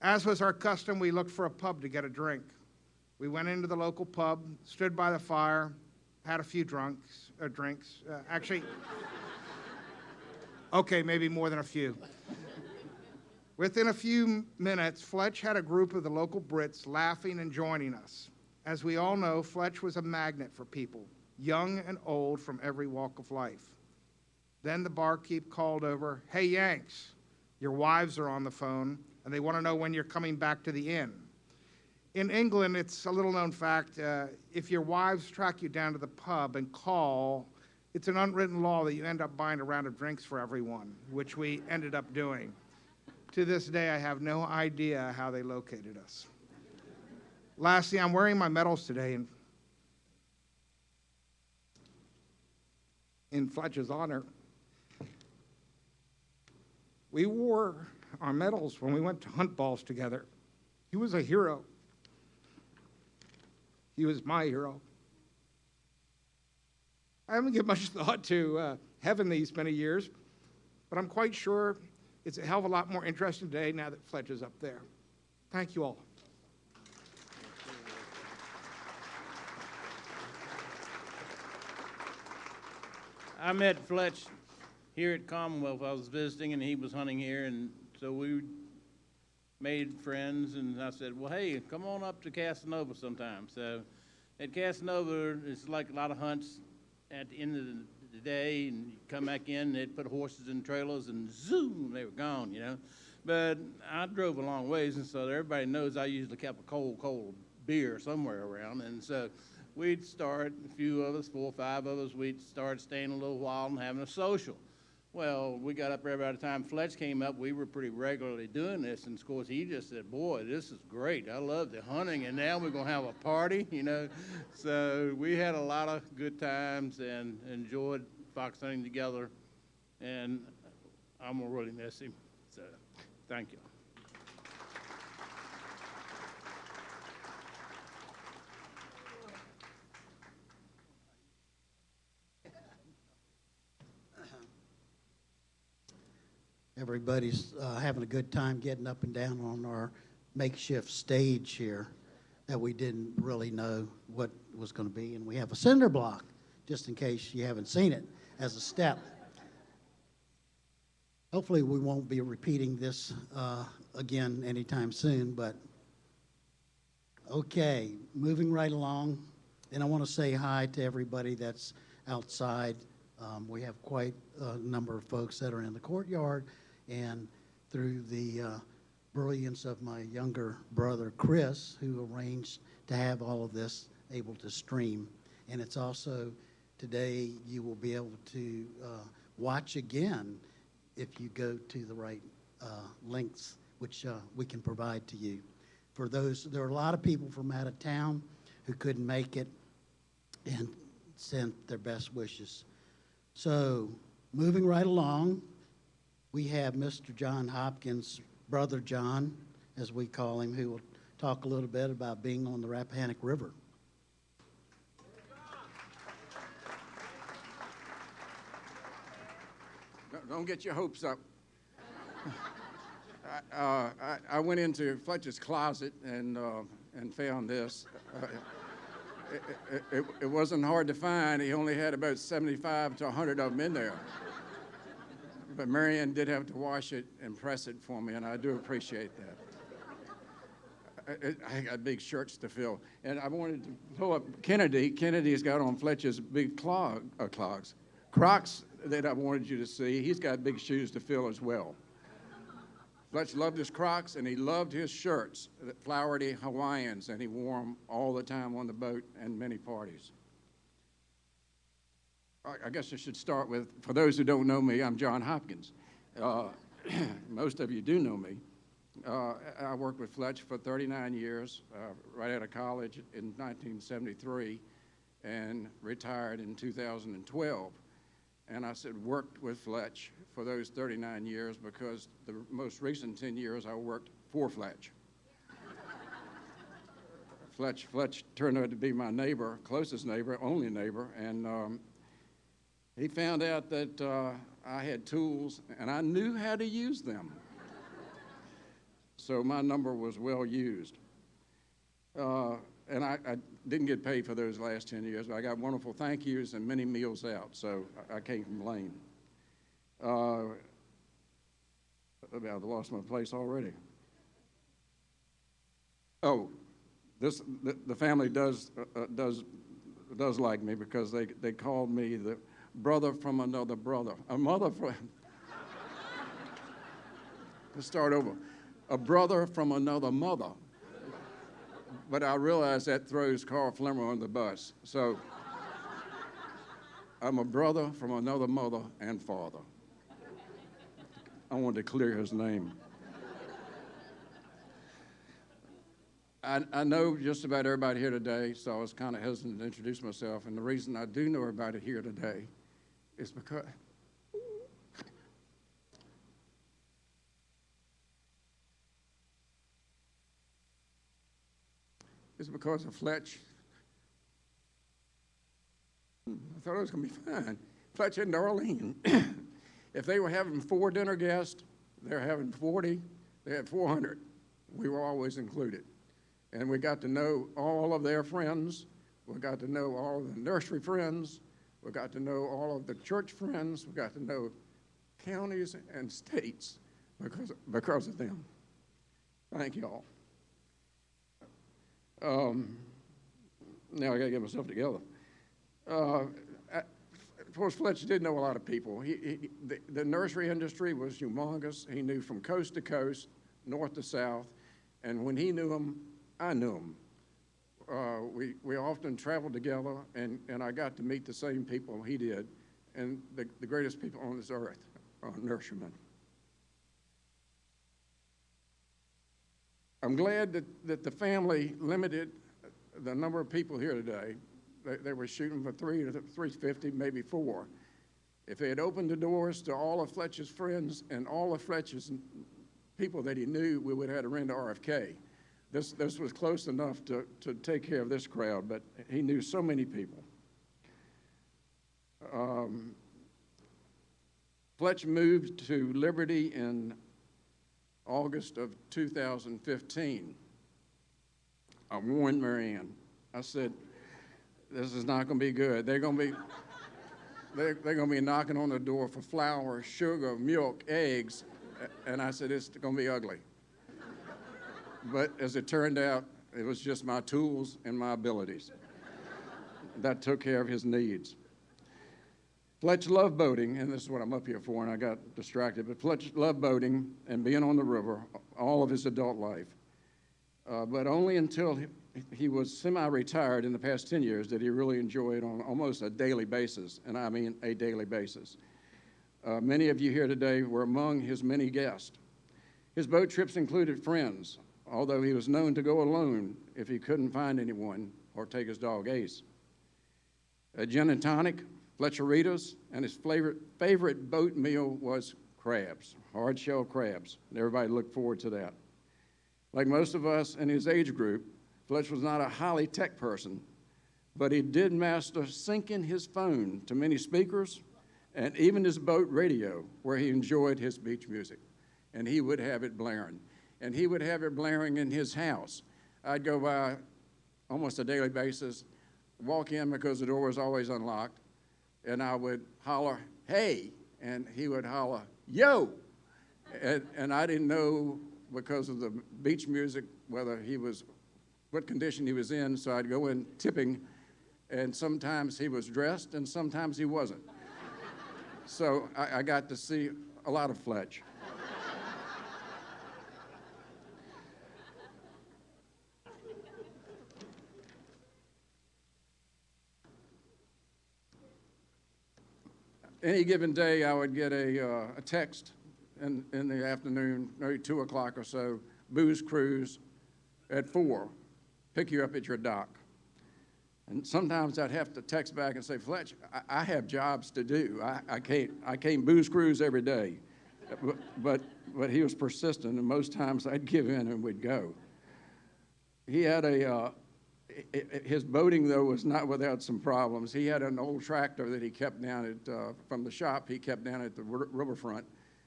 S16: As was our custom, we looked for a pub to get a drink. We went into the local pub, stood by the fire, had a few drinks. Okay, maybe more than a few. Within a few minutes, Fletch had a group of the local Brits laughing and joining us. As we all know, Fletch was a magnet for people, young and old, from every walk of life. Then the barkeep called over, "Hey, Yanks, your wives are on the phone, and they want to know when you're coming back to the inn." In England, it's a little-known fact, if your wives track you down to the pub and call, It's an unwritten law that you end up buying a round of drinks for everyone, which we ended up doing. To this day, I have no idea how they located us. Lastly, I'm wearing my medals today in Fletcher's honor. We wore our medals when we went to hunt balls together. He was a hero. He was my hero. I haven't given much thought to heaven these many years, but I'm quite sure it's a hell of a lot more interesting today now that Fletch is up there. Thank you all.
S17: I met Fletch here at Commonwealth. I was visiting, and he was hunting here, and so we made friends, and I said, well, hey, come on up to Casanova sometime. So at Casanova, it's like a lot of hunts at the end of the day, and you come back in, and they'd put horses in trailers, and zoom, they were gone, you know. But I drove a long ways, and so everybody knows I usually kept a cold beer somewhere around, and so we'd start, a few of us, 4 or 5 of us, we'd start staying a little while and having a social. Well, we got up there by the time Fletch came up, we were pretty regularly doing this, and of course he just said, boy, this is great, I love the hunting, and now we're going to have a party, you know. So we had a lot of good times and enjoyed fox hunting together, and I'm going to really miss him, so thank you.
S1: Everybody's having a good time getting up and down on our makeshift stage here that we didn't really know what was going to be. And we have a cinder block, just in case you haven't seen it, as a step. Hopefully we won't be repeating this again anytime soon, but okay, moving right along. And I want to say hi to everybody that's outside. We have quite a number of folks that are in the courtyard, and through the brilliance of my younger brother, Chris, who arranged to have all of this able to stream. And it's also, today, you will be able to watch again if you go to the right links, which we can provide to you. For those, there are a lot of people from out of town who couldn't make it and sent their best wishes. So, moving right along, we have Mr. John Hopkins, Brother John, as we call him, who will talk a little bit about being on the Rappahannock River.
S18: Don't get your hopes up. I went into Fletcher's closet and found this. It wasn't hard to find. He only had about 75 to 100 of them in there. But Marianne did have to wash it and press it for me, and I do appreciate that. I got big shirts to fill. And I wanted to pull up Kennedy. Kennedy's got on Fletcher's big Crocs that I wanted you to see. He's got big shoes to fill as well. Fletch loved his Crocs, and he loved his shirts, flowery Hawaiians, and he wore them all the time on the boat and many parties. I guess I should start with, for those who don't know me, I'm John Hopkins. Most of you do know me. I worked with Fletch for 39 years, right out of college in 1973, and retired in 2012. And I said worked with Fletch for those 39 years because the most recent 10 years I worked for Fletch. Fletch turned out to be my neighbor, closest neighbor, only neighbor, and he found out that I had tools and I knew how to use them. So my number was well used. And I didn't get paid for those last 10 years, but I got wonderful thank yous and many meals out, so I can't complain. I've lost my place already. Oh, the family does like me because they called me the brother from another brother. A mother from... Let's start over. A brother from another mother. But I realize that throws Carl Flemer on the bus. So I'm a brother from another mother and father. I wanted to clear his name. I know just about everybody here today, so I was kind of hesitant to introduce myself. And the reason I do know everybody here today is because of Fletch. I thought it was going to be fine. Fletch and Darlene. If they were having 4 dinner guests, they're having 40, they had 400. We were always included. And we got to know all of their friends. We got to know all of the nursery friends. We got to know all of the church friends. We got to know counties and states because of them. Thank you all. Now I got to get myself together. Of course, Fletcher did know a lot of people. The nursery industry was humongous. He knew from coast to coast, north to south. And when he knew them, I knew them. We often traveled together, and I got to meet the same people he did. And the greatest people on this earth are nurserymen. I'm glad that the family limited the number of people here today. They were shooting for 350, maybe 4. If they had opened the doors to all of Fletcher's friends and all of Fletcher's people that he knew, we would have had to rent RFK. This was close enough to take care of this crowd, but he knew so many people. Fletch moved to Liberty in August of 2015. I warned Marianne. I said, this is not going to be good. They're going to be knocking on the door for flour, sugar, milk, eggs, and I said, it's going to be ugly. But as it turned out, it was just my tools and my abilities. That took care of his needs. Fletch loved boating, and this is what I'm up here for, and I got distracted, but Fletch loved boating and being on the river all of his adult life. But only until he was semi-retired in the past 10 years did he really enjoy it on almost a daily basis, and I mean a daily basis. Many of you here today were among his many guests. His boat trips included friends, although he was known to go alone if he couldn't find anyone or take his dog Ace. A gin and tonic, Fletcheritas, and his favorite boat meal was crabs, hard-shell crabs, and everybody looked forward to that. Like most of us in his age group, Fletch was not a highly tech person, but he did master syncing his phone to many speakers and even his boat radio, where he enjoyed his beach music, and he would have it blaring. And he would have it blaring in his house. I'd go by almost a daily basis, walk in because the door was always unlocked, and I would holler, hey, and he would holler, yo. And I didn't know, because of the beach music, what condition he was in, so I'd go in tipping, and sometimes he was dressed, and sometimes he wasn't. So I got to see a lot of Fletch. Any given day, I would get a text in the afternoon, maybe 2 o'clock or so, booze cruise at 4, pick you up at your dock. And sometimes I'd have to text back and say, Fletch, I have jobs to do. I can't booze cruise every day. But he was persistent, and most times I'd give in and we'd go. He had his boating, though, was not without some problems. He had an old tractor that he kept down at, from the shop, he kept down at the riverfront,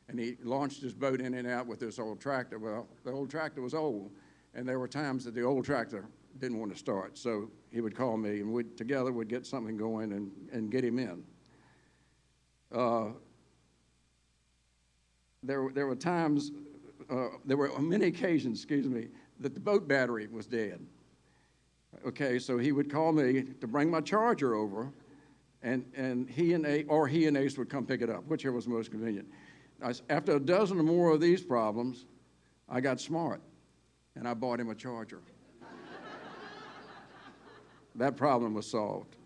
S18: and he launched his boat in and out with this old tractor. Well, the old tractor was old, and there were times that the old tractor didn't want to start, so he would call me, and we'd get something going and get him in. There were times, there were many occasions, that the boat battery was dead. Okay, so he would call me to bring my charger over, and he and Ace would come pick it up, whichever was most convenient. After a dozen or more of these problems, I got smart, and I bought him a charger. That problem was solved.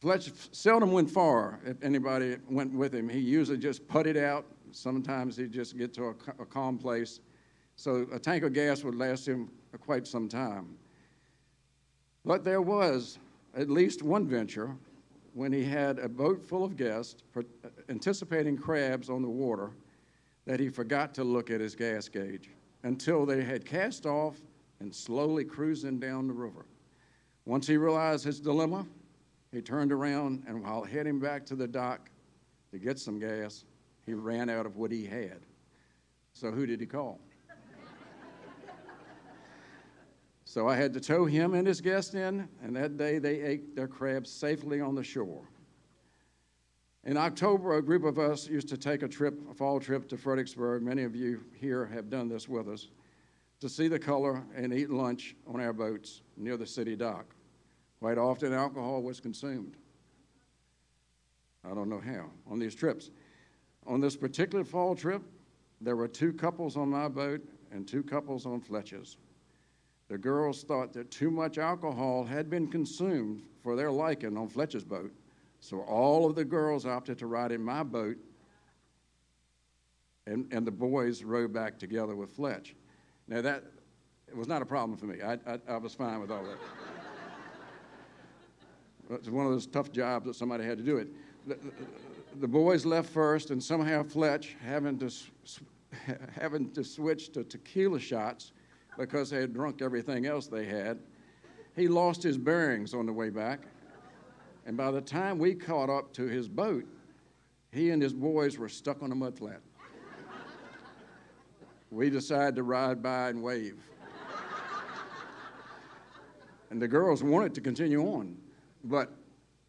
S18: Fletch seldom went far if anybody went with him. He usually just putted out. Sometimes he'd just get to a calm place. So a tank of gas would last him quite some time. But there was at least one venture when he had a boat full of guests, anticipating crabs on the water, that he forgot to look at his gas gauge until they had cast off and slowly cruising down the river. Once he realized his dilemma, he turned around, and while heading back to the dock to get some gas, he ran out of what he had. So who did he call? So I had to tow him and his guest in, and that day they ate their crabs safely on the shore. In October, a group of us used to take a fall trip to Fredericksburg. Many of you here have done this with us, to see the color and eat lunch on our boats near the city dock. Quite often, alcohol was consumed. I don't know how, on these trips. On this particular fall trip, there were 2 couples on my boat and 2 couples on Fletcher's. The girls thought that too much alcohol had been consumed for their liking on Fletcher's boat, so all of the girls opted to ride in my boat, and the boys rowed back together with Fletch. Now that it was not a problem for me. I was fine with all that. It's one of those tough jobs that somebody had to do it. The boys left first, and somehow Fletch, having to switch to tequila shots because they had drunk everything else they had, he lost his bearings on the way back. And by the time we caught up to his boat, he and his boys were stuck on a mudflat. We decided to ride by and wave. And the girls wanted to continue on, but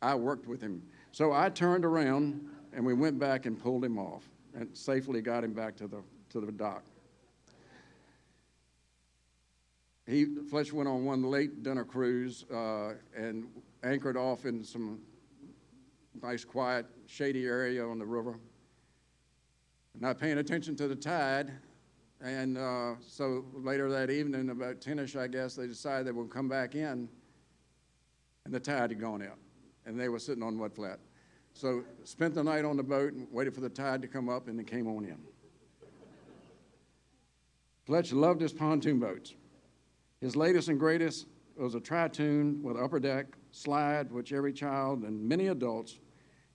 S18: I worked with him. So I turned around, and we went back and pulled him off and safely got him back to the dock. Fletch went on one late dinner cruise and anchored off in some nice, quiet, shady area on the river. Not paying attention to the tide, and so later that evening, about 10-ish, I guess, they decided they would come back in, and the tide had gone out, and they were sitting on mud flat. So spent the night on the boat and waited for the tide to come up, and they came on in. Fletch loved his pontoon boats. His latest and greatest was a Tritoon with upper deck, slide, which every child and many adults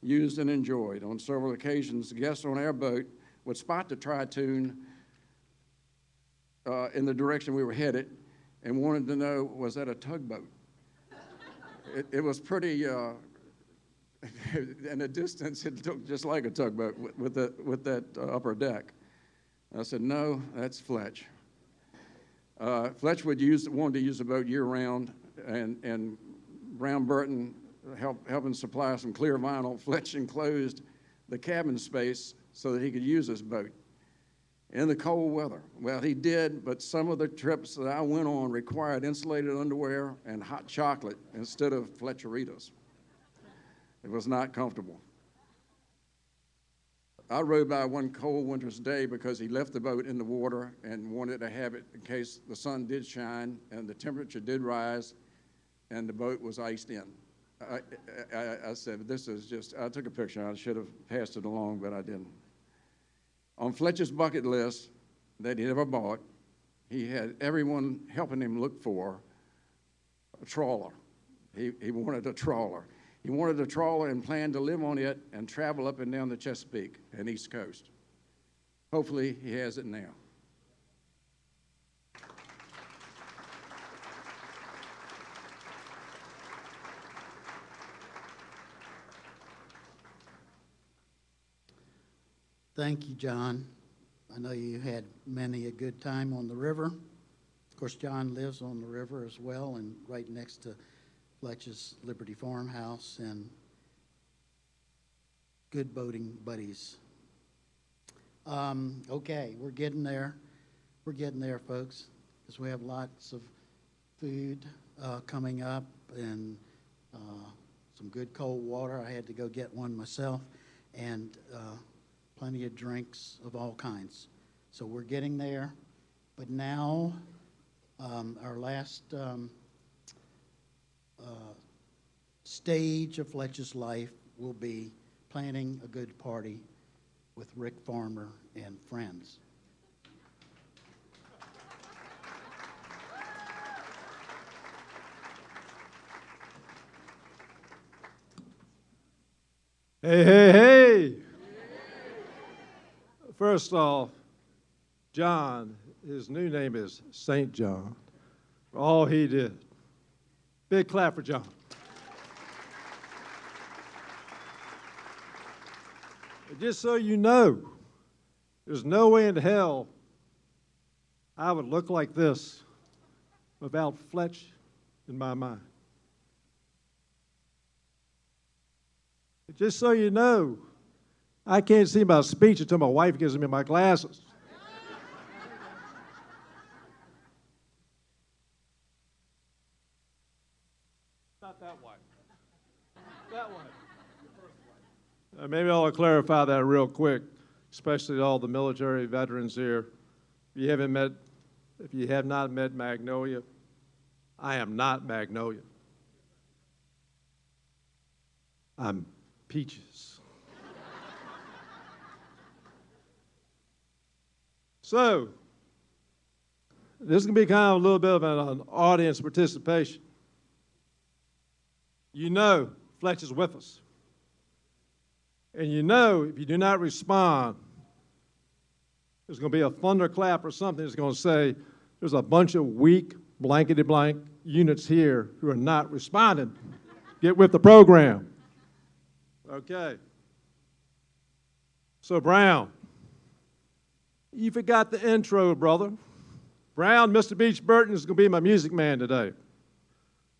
S18: used and enjoyed. On several occasions, guests on our boat would spot the Tritoon in the direction we were headed and wanted to know, was that a tugboat? It was pretty, in the distance, it looked just like a tugboat with that upper deck. I said, no, that's Fletch. Fletch wanted to use the boat year-round, and Brown Burton helping supply some clear vinyl. Fletch enclosed the cabin space so that he could use his boat in the cold weather. Well, he did, but some of the trips that I went on required insulated underwear and hot chocolate instead of Fletcheritas. It was not comfortable. I rode by one cold winter's day because he left the boat in the water and wanted to have it in case the sun did shine and the temperature did rise and the boat was iced in. I said, this is just, I took a picture. I should have passed it along, but I didn't. On Fletcher's bucket list that he never bought, he had everyone helping him look for a trawler. He wanted a trawler. He wanted a trawler and planned to live on it and travel up and down the Chesapeake and East Coast. Hopefully, he has it now.
S1: Thank you, John. I know you had many a good time on the river. Of course, John lives on the river as well and right next to Fletch's Liberty Farmhouse, and good boating buddies. Okay, we're getting there. We're getting there, folks, because we have lots of food coming up and some good cold water. I had to go get one myself, and plenty of drinks of all kinds. So we're getting there. But now, our last stage of Fletcher's life will be planning a good party with Rick Farmer and friends.
S19: Hey, hey, hey. First off, John, his new name is St. John, for all he did. Big clap for John. Just so you know, there's no way in hell I would look like this without Fletch in my mind. Just so you know, I can't see my speech until my wife gives me my glasses. Not that way. That way. Maybe I'll clarify that real quick, especially to all the military veterans here. If you have not met Magnolia, I am not Magnolia. I'm Peaches. So, this is going to be kind of a little bit of an audience participation. You know Fletch is with us. And you know if you do not respond, there's going to be a thunderclap or something that's going to say there's a bunch of weak, blankety-blank units here who are not responding. Get with the program. Okay. So, Brown, you forgot the intro, brother. Brown, Mr. Beach Burton is going to be my music man today.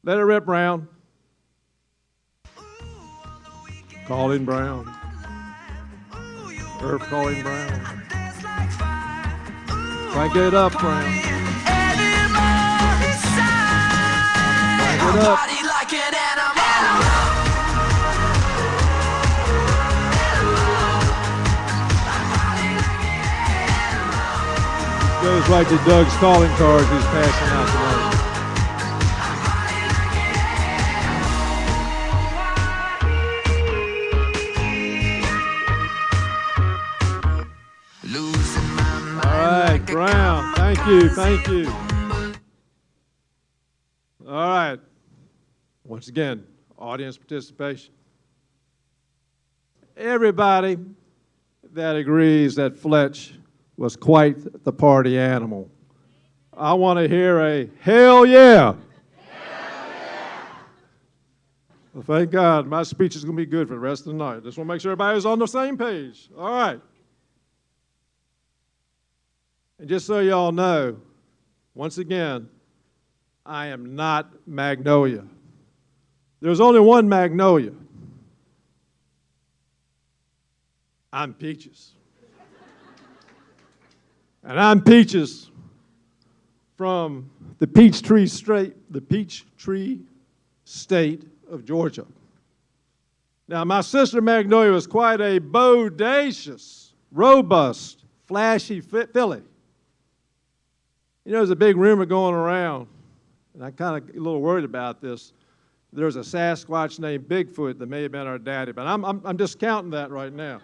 S19: Let it rip, Brown. Calling Brown. Irv calling Brown. Crank it up, Brown. Crank it up. Goes right to Doug's calling card he's passing out tonight. All right, Brown, thank you. All right, once again, audience participation. Everybody that agrees that Fletch was quite the party animal, I want to hear a hell yeah. Well, thank God, my speech is going to be good for the rest of the night. Just want to make sure everybody's on the same page. All right. And just so y'all know, once again, I am not Magnolia. There's only one Magnolia. I'm Peaches. And I'm Peaches from the Peachtree State of Georgia. Now, my sister Magnolia was quite a bodacious, robust, flashy filly. You know, there's a big rumor going around, and I'm kind of a little worried about this. There's a Sasquatch named Bigfoot that may have been our daddy, but I'm discounting that right now.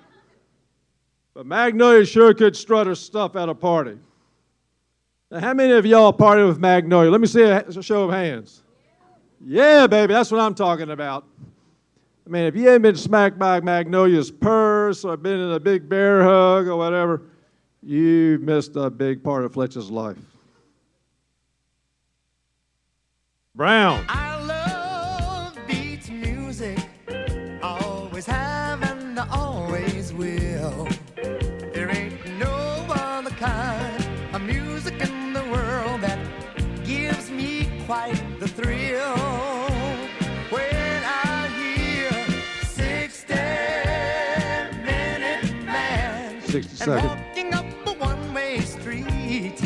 S19: But Magnolia sure could strut her stuff at a party. Now, how many of y'all partied with Magnolia? Let me see a show of hands. Yeah, baby, that's what I'm talking about. I mean, if you haven't been smacked by Magnolia's purse or been in a big bear hug or whatever, you've missed a big part of Fletcher's life. Brown.
S20: I love beats music, always have and I always will. There ain't no other kind of music in the world that gives me quite the thrill. When I hear 60-minute man
S19: 60
S20: and
S19: seconds.
S20: walking up a one-way street,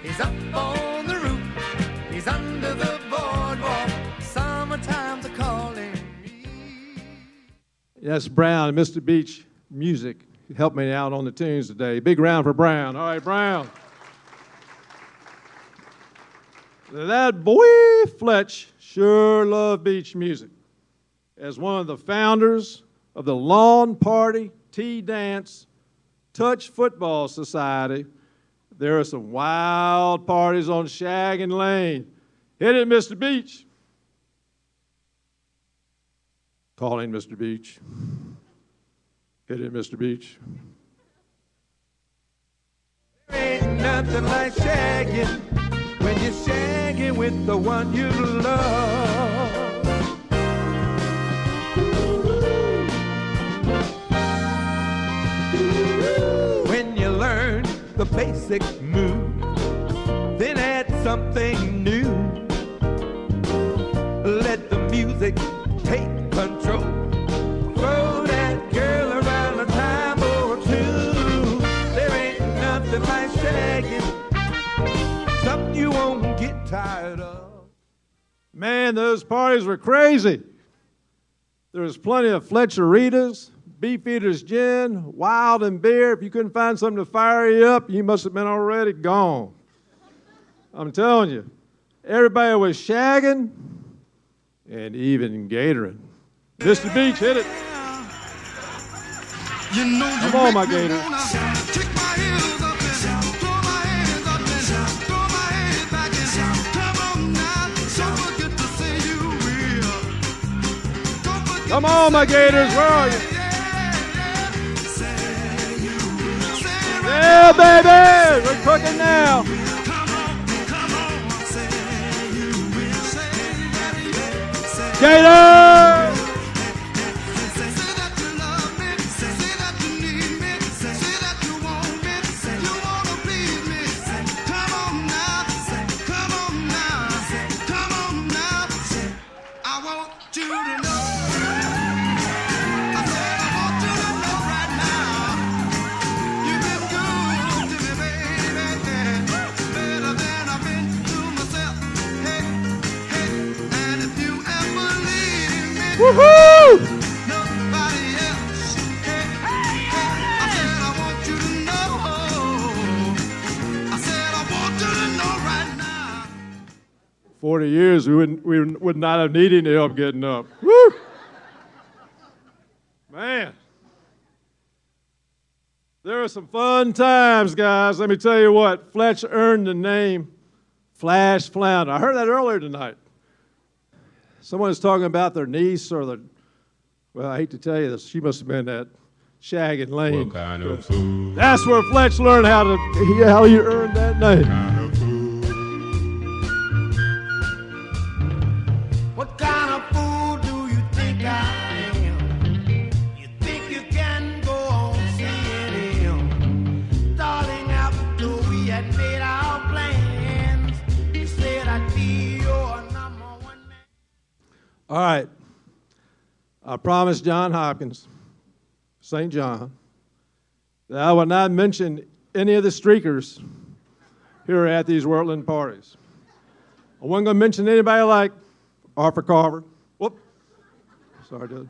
S20: he's up on the roof, he's under the boardwalk, summertime's a-calling me.
S19: Yes, Brown, Mr. Beach Music helped me out on the tunes today. Big round for Brown. All right, Brown. That boy Fletch sure loved beach music. As one of the founders of the Lawn Party Tea Dance Touch Football Society, there are some wild parties on Shaggin Lane. Hit it, Mr. Beach. Calling Mr. Beach. Hit it, Mr. Beach.
S20: Ain't nothing like shagging when you're shagging with the one you love. When you learn the basic move, then add something new. Let the music take control. Throw that girl around a time or two. There ain't nothing like shagging, something you won't get tired of.
S19: Man, those parties were crazy. There was plenty of Fletcheritas, Beefeater's gin, wild and beer. If you couldn't find something to fire you up, you must have been already gone. I'm telling you, everybody was shagging and even gatoring. Mr. Beach, hit it.
S20: You know
S19: Come on, my gators.
S20: kick my heels up and throw my hands up and throw my head back and come on now. Don't forget to say you will. Don't forget
S19: Come on, my gators, where are you? Yeah, baby, we're cooking now. Gators! Woohoo!
S20: Nobody else. I said I want you to know. I said I want you to know right now.
S19: 40 years, we would not have needed any help getting up. Woo! Man. There are some fun times, guys. Let me tell you what, Fletch earned the name Flash Flounder. I heard that earlier tonight. Someone was talking about their niece or well, I hate to tell you this, she must have been at Shaggin Lane.
S21: What kind of food?
S19: That's where Fletch learned how you earned that name.
S20: What kind of fool do you think I am? You think you can go on seeing him? Darling, after we had made our plans, you said I'd be your number one man.
S19: All right. I promised John Hopkins, St. John, that I would not mention any of the streakers here at these Wordland parties. I wasn't going to mention anybody like Arthur Carver. Whoop. Sorry, dude.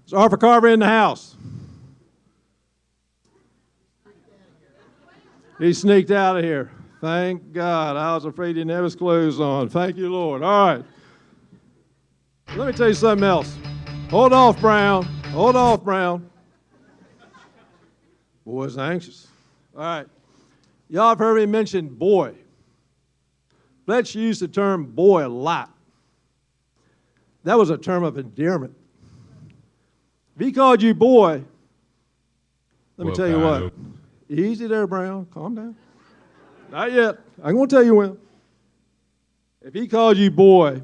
S19: Is Arthur Carver in the house? He sneaked out of here. Thank God. I was afraid he didn't have his clothes on. Thank you, Lord. All right. Let me tell you something else. Hold off, Brown. Hold off, Brown. Boy's anxious. All right. Y'all have heard me mention boy. Fletch used the term boy a lot. That was a term of endearment. If he called you boy, let me tell you what. Easy there, Brown. Calm down. Not yet. I'm going to tell you when. If he called you boy,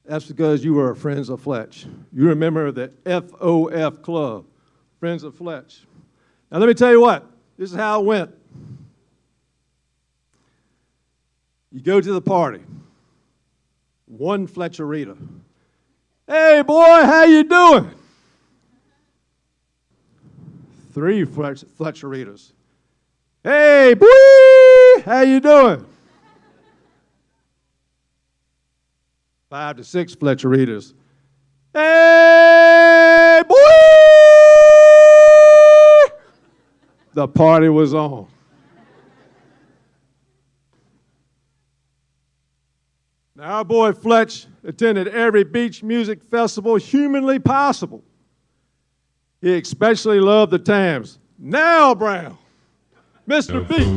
S19: that's because you were Friends of Fletch. You remember the FOF club, Friends of Fletch. Now let me tell you what, this is how it went. You go to the party, one Fletcherita. Hey boy, how you doing? 3 Fletcheritas. Hey boy, how you doing? 5 to 6 Fletcheritas. Hey, boy! The party was on. Now, our boy Fletch attended every beach music festival humanly possible. He especially loved the Thames. Now, Brown, Mr. Beach.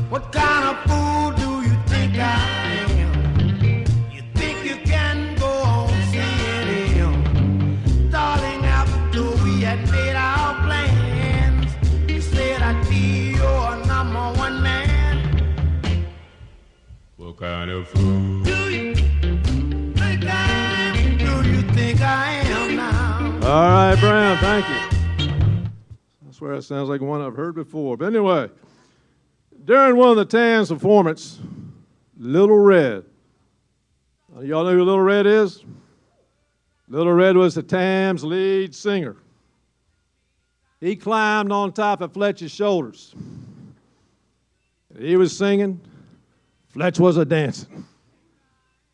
S20: What kind of fool do you think I am? You think you can go on seeing him? Darling, after we had made our plans, you said I'd be your number one man.
S21: What kind of fool?
S20: Do you think I am? Do you think I am now?
S19: All right, Brown, thank you. I swear that sounds like one I've heard before. But anyway, during one of the Thames performance, Little Red. Y'all know who Little Red is? Little Red was the Thames lead singer. He climbed on top of Fletcher's shoulders. He was singing, Fletch was a dancing.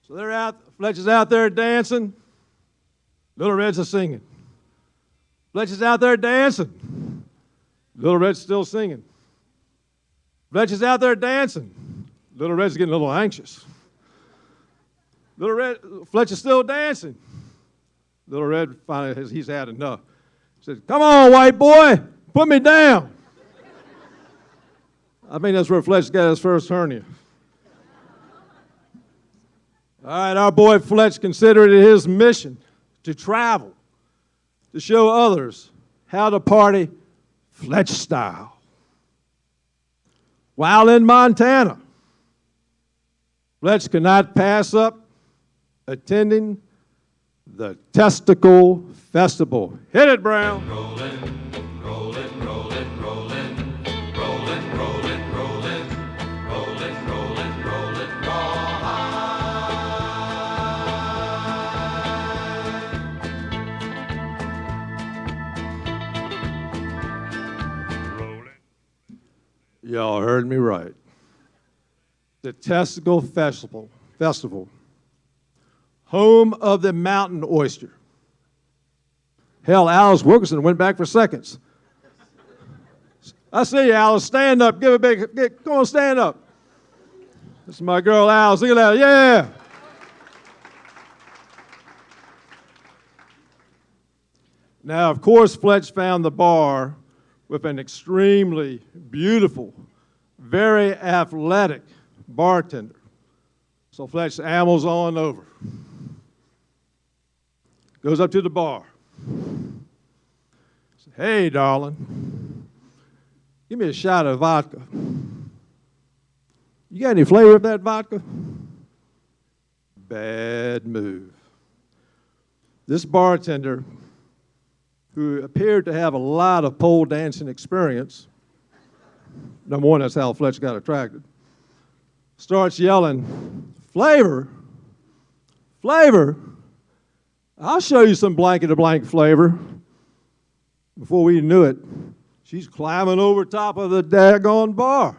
S19: So they're out, Fletcher's out there dancing, Little Red's a singing. Fletcher's out there dancing, Little Red's still singing. Fletcher's out there dancing. Little Red's getting a little anxious. Fletcher's still dancing. Little Red finally, he's had enough. He says, "Come on, white boy, put me down." I think that's where Fletch got his first hernia. All right, our boy Fletch considered it his mission to travel, to show others how to party Fletch style. While in Montana, Fletch could not pass up attending the Testicle Festival. Hit it, Brown.
S21: Rollin', rollin', rollin', rollin', rollin', rollin', rollin', rollin', rollin', rollin',
S19: Y'all heard me right. The Testicle Festival, home of the mountain oyster. Hell, Alice Wilkerson went back for seconds. I see you, Alice. Stand up. Give a big, come on, stand up. This is my girl, Alice. Look at that. Yeah. Now, of course, Fletch found the bar with an extremely beautiful, very athletic bartender. So Fletch ambles on over. Goes up to the bar. Says, "Hey, darling, give me a shot of vodka. You got any flavor of that vodka?" Bad move. This bartender, who appeared to have a lot of pole dancing experience, number one, that's how Fletch got attracted, starts yelling, "Flavor? Flavor? I'll show you some blanket-to-blank flavor." Before we knew it, she's climbing over top of the daggone bar.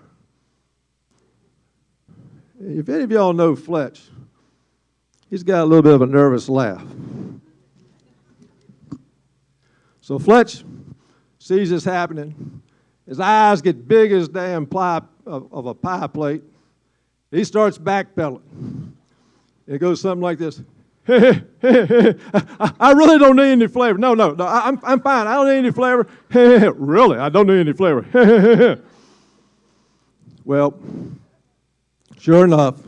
S19: If any of y'all know Fletch, he's got a little bit of a nervous laugh. So Fletch sees this happening. His eyes get big as damn pie of a pie plate. He starts backpedaling. It goes something like this. "I really don't need any flavor. No, I'm fine. I don't need any flavor." "Really? I don't need any flavor." Well, sure enough,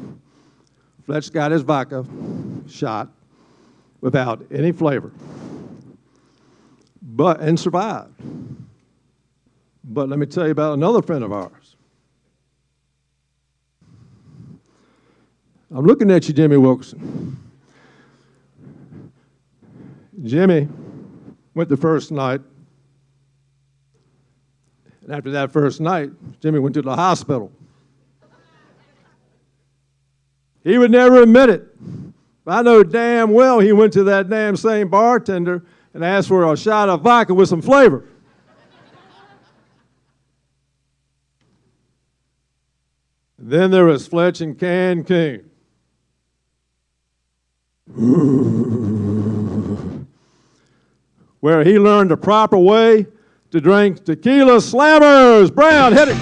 S19: Fletch got his vodka shot without any flavor, and survived. But let me tell you about another friend of ours. I'm looking at you, Jimmy Wilkerson. Jimmy went the first night, and after that first night, Jimmy went to the hospital. He would never admit it. But I know damn well he went to that damn same bartender and asked for a shot of vodka with some flavor. Then there was Fletch in Cancun, where he learned the proper way to drink tequila slammers. Brown, hit it.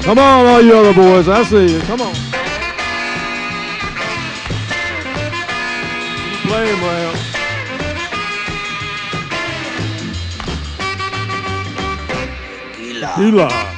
S19: Come on, all you other boys. I see you. Come on. Keep playing, Brown. Tequila.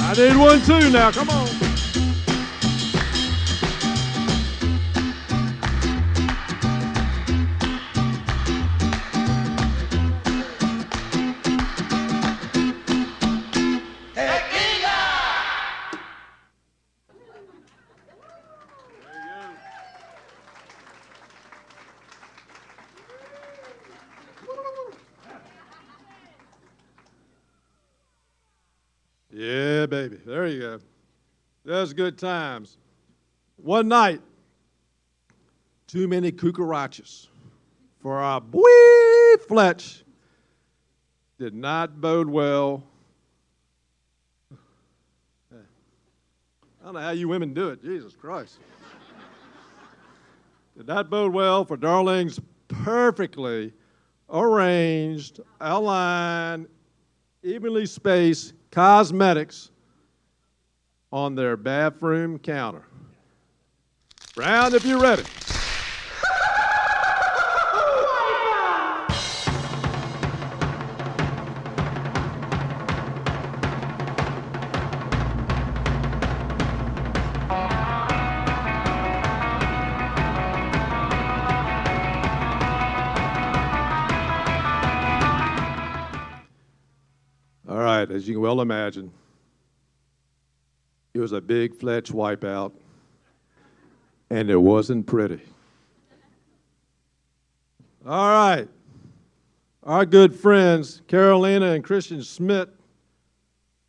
S19: I need one too now, come on. Yeah, baby. There you go. There's good times. One night, too many cucarachas for our boy Fletch did not bode well. I don't know how you women do it. Jesus Christ. Did not bode well for Darlene's perfectly arranged, outlined, evenly spaced cosmetics on their bathroom counter. Brown, if you're ready. All right, as you can well imagine, it was a big Fletch wipeout, and it wasn't pretty. All right, our good friends, Carolina and Christian Schmidt,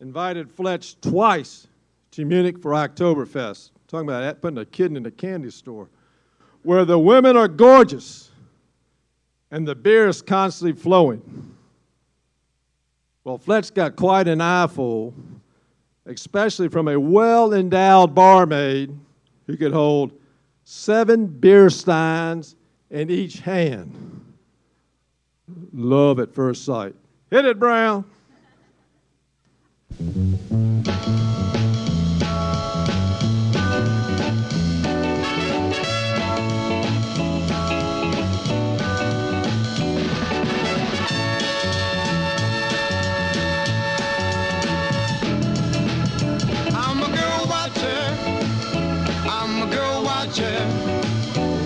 S19: invited Fletch twice to Munich for Oktoberfest. Talking about that, putting a kid in a candy store, where the women are gorgeous and the beer is constantly flowing. Well, Fletch got quite an eyeful, especially from a well-endowed barmaid who could hold 7 beer steins in each hand. Love at first sight. Hit it, Brown.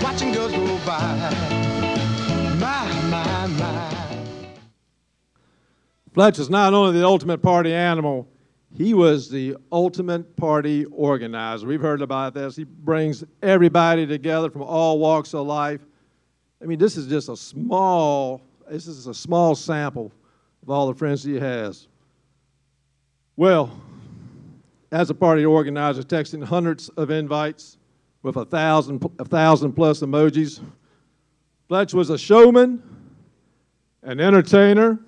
S20: Watching girls go by. My.
S19: Fletch is not only the ultimate party animal, he was the ultimate party organizer. We've heard about this. He brings everybody together from all walks of life. I mean, this is just a small sample of all the friends he has. Well, as a party organizer, texting hundreds of invites with 1,000 plus emojis. Fletch was a showman, an entertainer.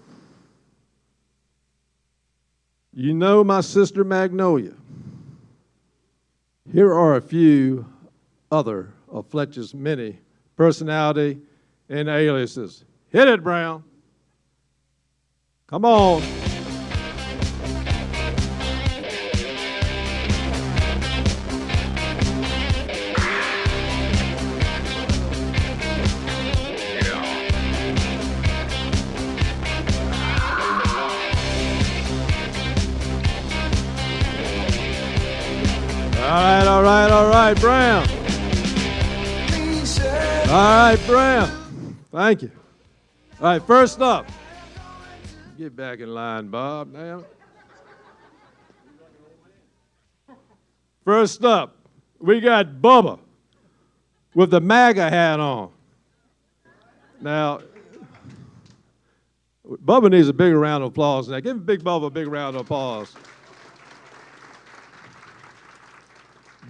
S19: You know my sister Magnolia. Here are a few other of Fletch's many personality and aliases. Hit it, Brown. Come on. All right, Brown. All right, Brown. Thank you. All right, first up. Get back in line, Bob. Now. First up, we got Bubba with the MAGA hat on. Now, Bubba needs a bigger round of applause. Now, give Big Bubba a big round of applause.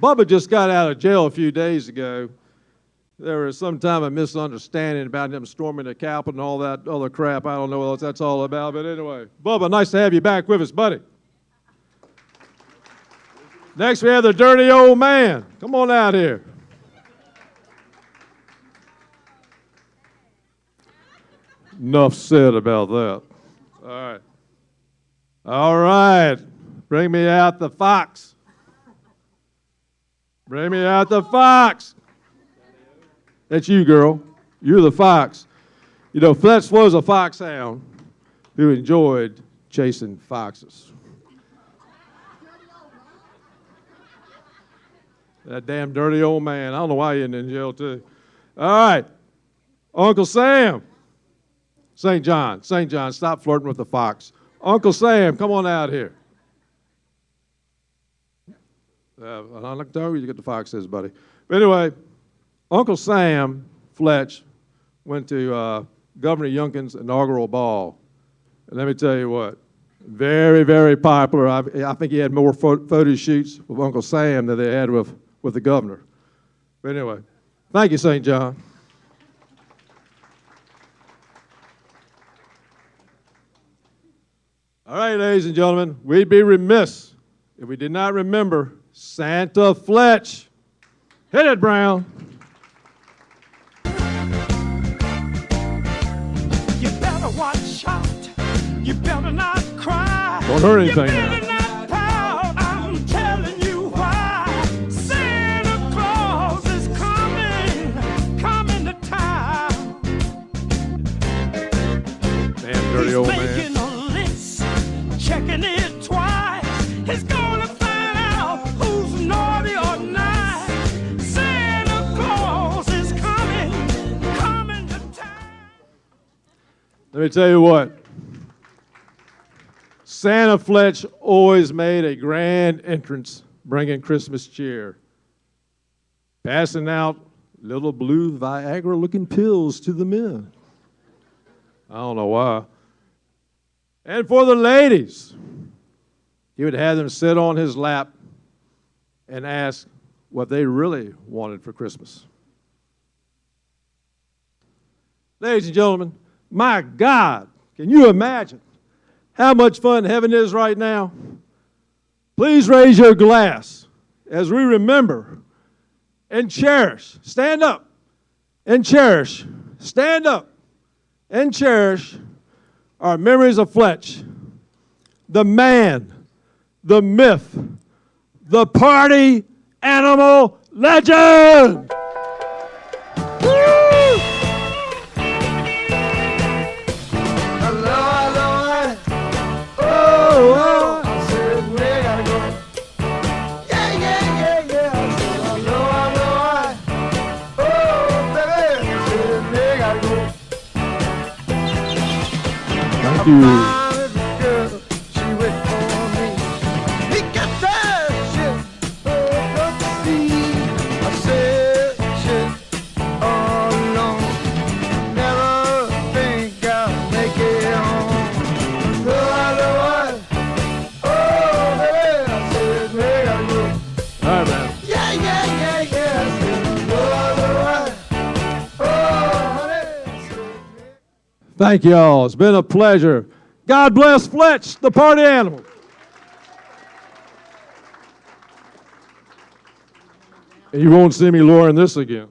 S19: Bubba just got out of jail a few days ago. There was some time a misunderstanding about him storming the Capitol and all that other crap. I don't know what that's all about, but anyway. Bubba, nice to have you back with us, buddy. Next, we have the dirty old man. Come on out here. Enough said about that. All right. All right. Bring me out the fox. Bring me out the fox. That's you, girl. You're the fox. You know, Fletch was a foxhound who enjoyed chasing foxes. That damn dirty old man. I don't know why he isn't in jail, too. All right. Uncle Sam. St. John, stop flirting with the fox. Uncle Sam, come on out here. I like to you get the foxes, buddy. But anyway, Uncle Sam Fletch went to Governor Youngkin's inaugural ball. And let me tell you what, very, very popular. I think he had more photo shoots with Uncle Sam than they had with the governor. But anyway, thank you, St. John. All right, ladies and gentlemen, we'd be remiss if we did not remember Santa Fletch. Hit it, Brown.
S20: You better watch out. You better not cry.
S19: Don't hurt anything
S20: You
S19: now.
S20: better not pout. I'm telling you why. Santa Claus is coming to town.
S19: Damn dirty old man.
S20: Making a list, checking it twice. He's gonna find out who's naughty or nice. Santa Claus is coming to town.
S19: Let me tell you what. Santa Fletch always made a grand entrance bringing Christmas cheer, passing out little blue Viagra-looking pills to the men. I don't know why. And for the ladies, he would have them sit on his lap and ask what they really wanted for Christmas. Ladies and gentlemen, my God, can you imagine how much fun heaven is right now? Please raise your glass as we remember and cherish. Stand up and cherish. Stand up and cherish our memories of Fletch, the man, the myth, the party animal legend. Thank you. Thank you all. It's been a pleasure. God bless Fletch, the party animal. And you won't see me lowering this again.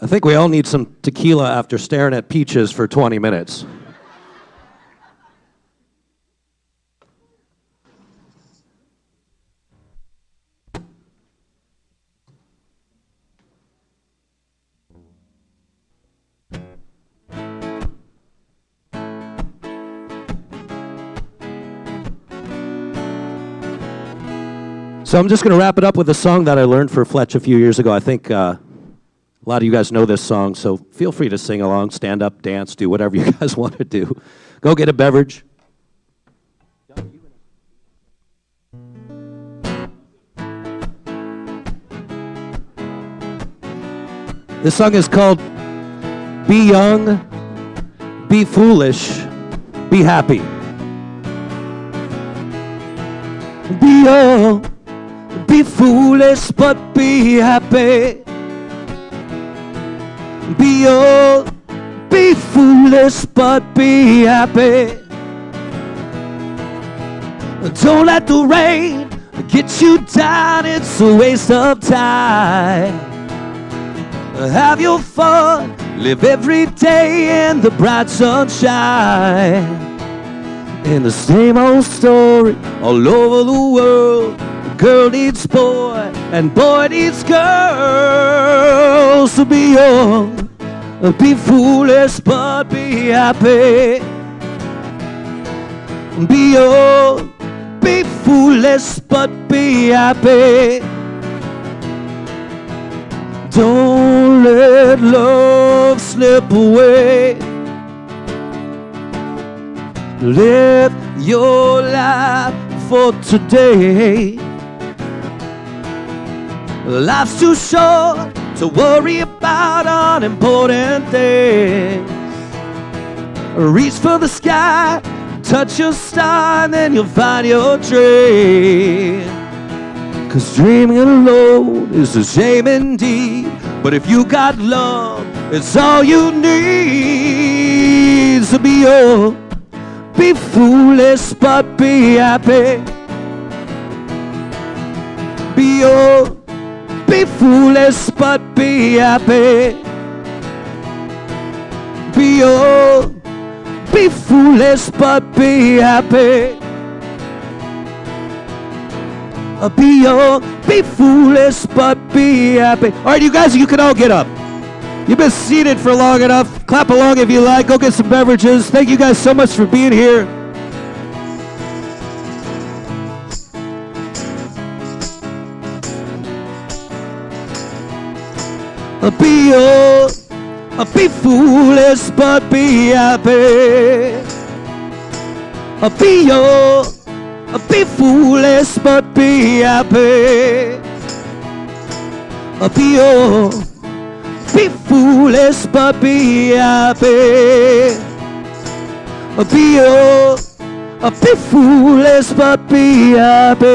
S4: I think we all need some tequila after staring at peaches for 20 minutes. So I'm just going to wrap it up with a song that I learned for Fletch a few years ago. I think a lot of you guys know this song, so feel free to sing along, stand up, dance, do whatever you guys want to do. Go get a beverage. This song is called Be Young, Be Foolish, Be Happy. Be young, be foolish, but be happy. Be young, be foolish, but be happy. Don't let the rain get you down, it's a waste of time. Have your fun, live every day in the bright sunshine. In the same old story all over the world, girl needs boy and boy needs girl. So be young, be foolish, but be happy. Be young, be foolish, but be happy. Don't let love slip away. Live your life for today. Life's too short to worry about unimportant things. Reach for the sky, touch your star, and then you'll find your dream. 'Cause dreaming alone is a shame indeed, but if you got love, it's all you need. So be young, be foolish, but be happy. Be young, be foolish, but be happy. Be young, be foolish, but be happy. Be young, be foolish, but be happy. All right, you guys, you can all get up. You've been seated for long enough. Clap along if you like. Go get some beverages. Thank you guys so much for being here. Be young, be foolish, but be happy. Be young, be foolish, but be happy. Be young, be foolish, but be happy. Be young, be foolish, but be happy.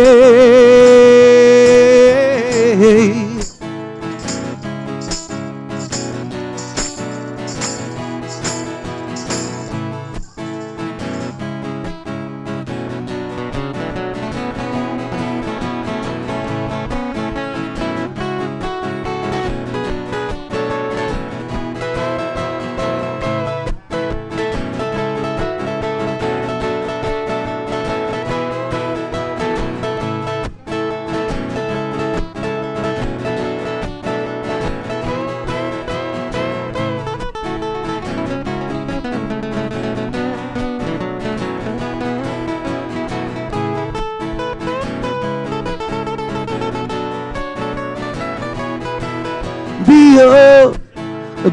S4: Be young,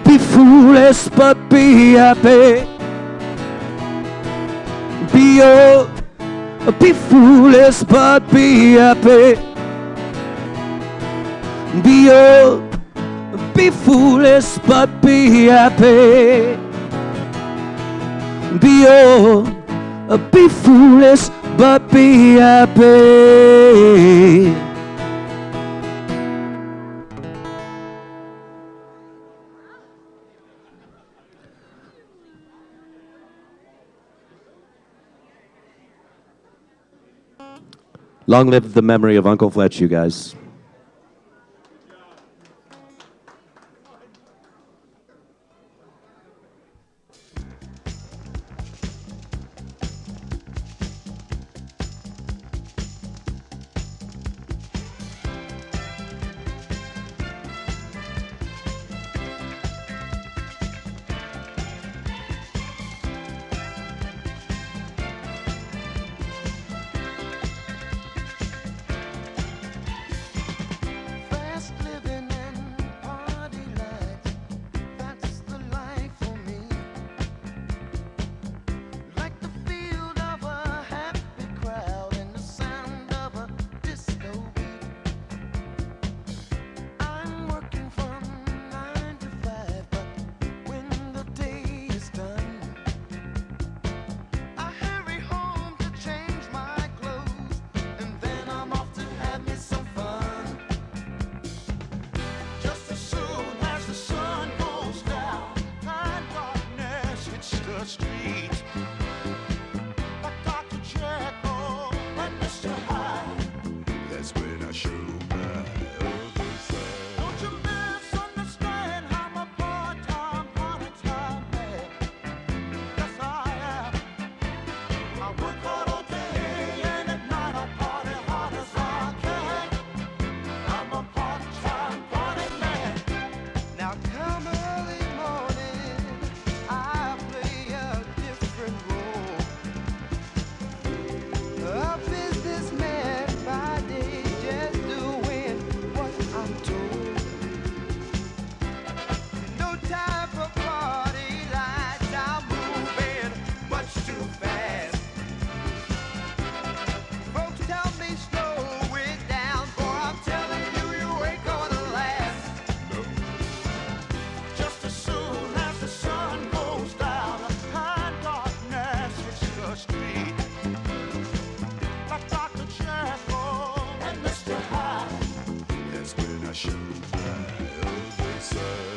S4: be foolish, but be happy. Be young, be foolish, but be happy. Be young, be foolish, but be happy. Be young, be foolish, but be happy. Long live the memory of Uncle Fletch, you guys.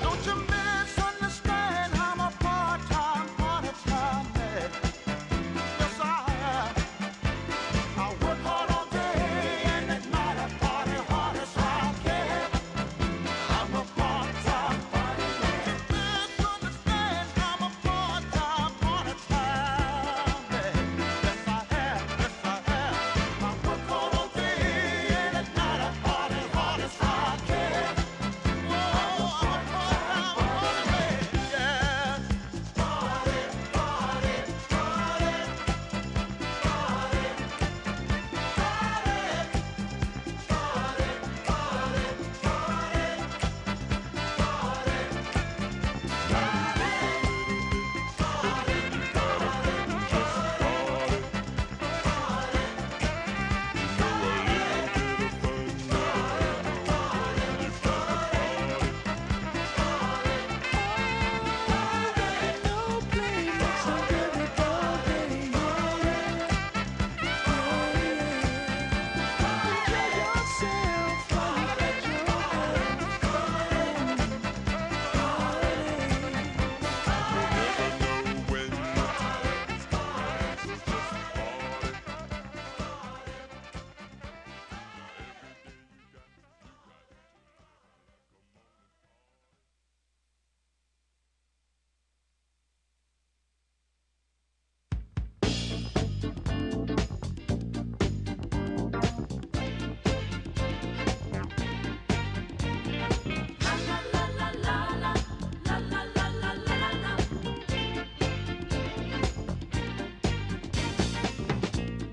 S20: Don't you misunderstand, I'm a part-time, part-time man. Yes, I am. I work hard all day and at night I party hard as I can. I'm a part-time, part-time man. Misunderstand, I'm a part-time, part-time man. Yes, I am. Yes, I am. I work hard all day and at night I party hard as I can.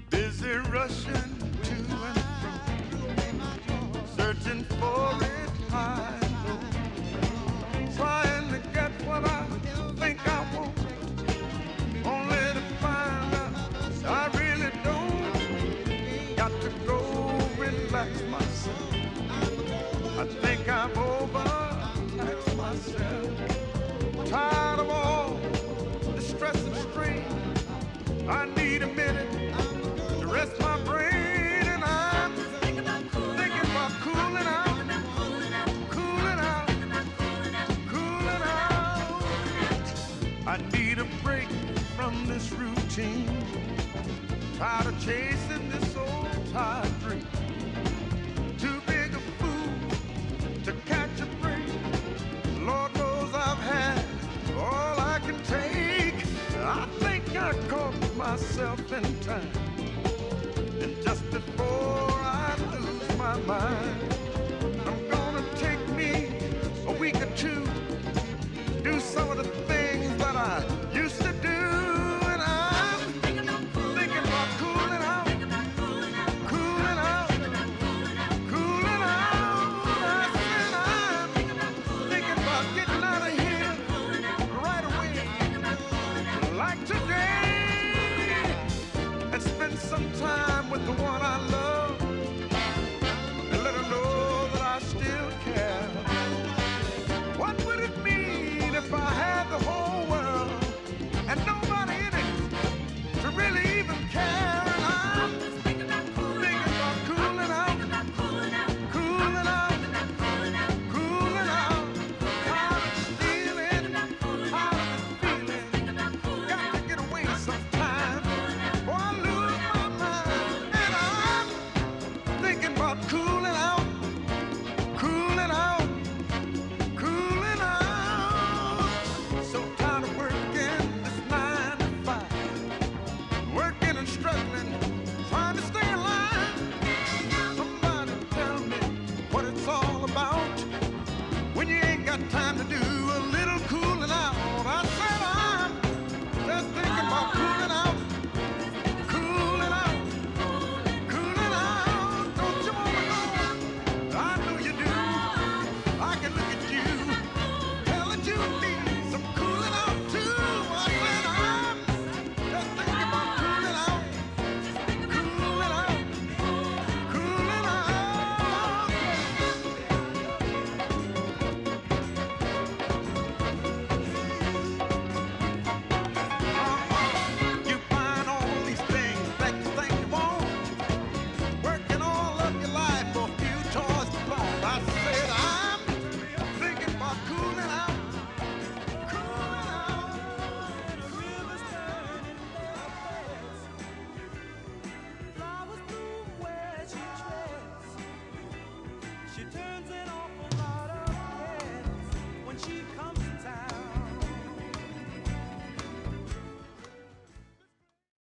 S20: Busy rushing to and fro, searching for it high and low, trying to get what I think I want, only to find out I really don't. Got to go relax myself. I think I've overtaxed myself. Tired of all the stress and strain. I need a minute to rest my brain, and I'm thinking about cooling out, cooling out. I need a break from this routine. Tired of chasing this old tired dream. Too big a fool to catch a break. Lord knows I've had all I can take. I think I caught myself in time.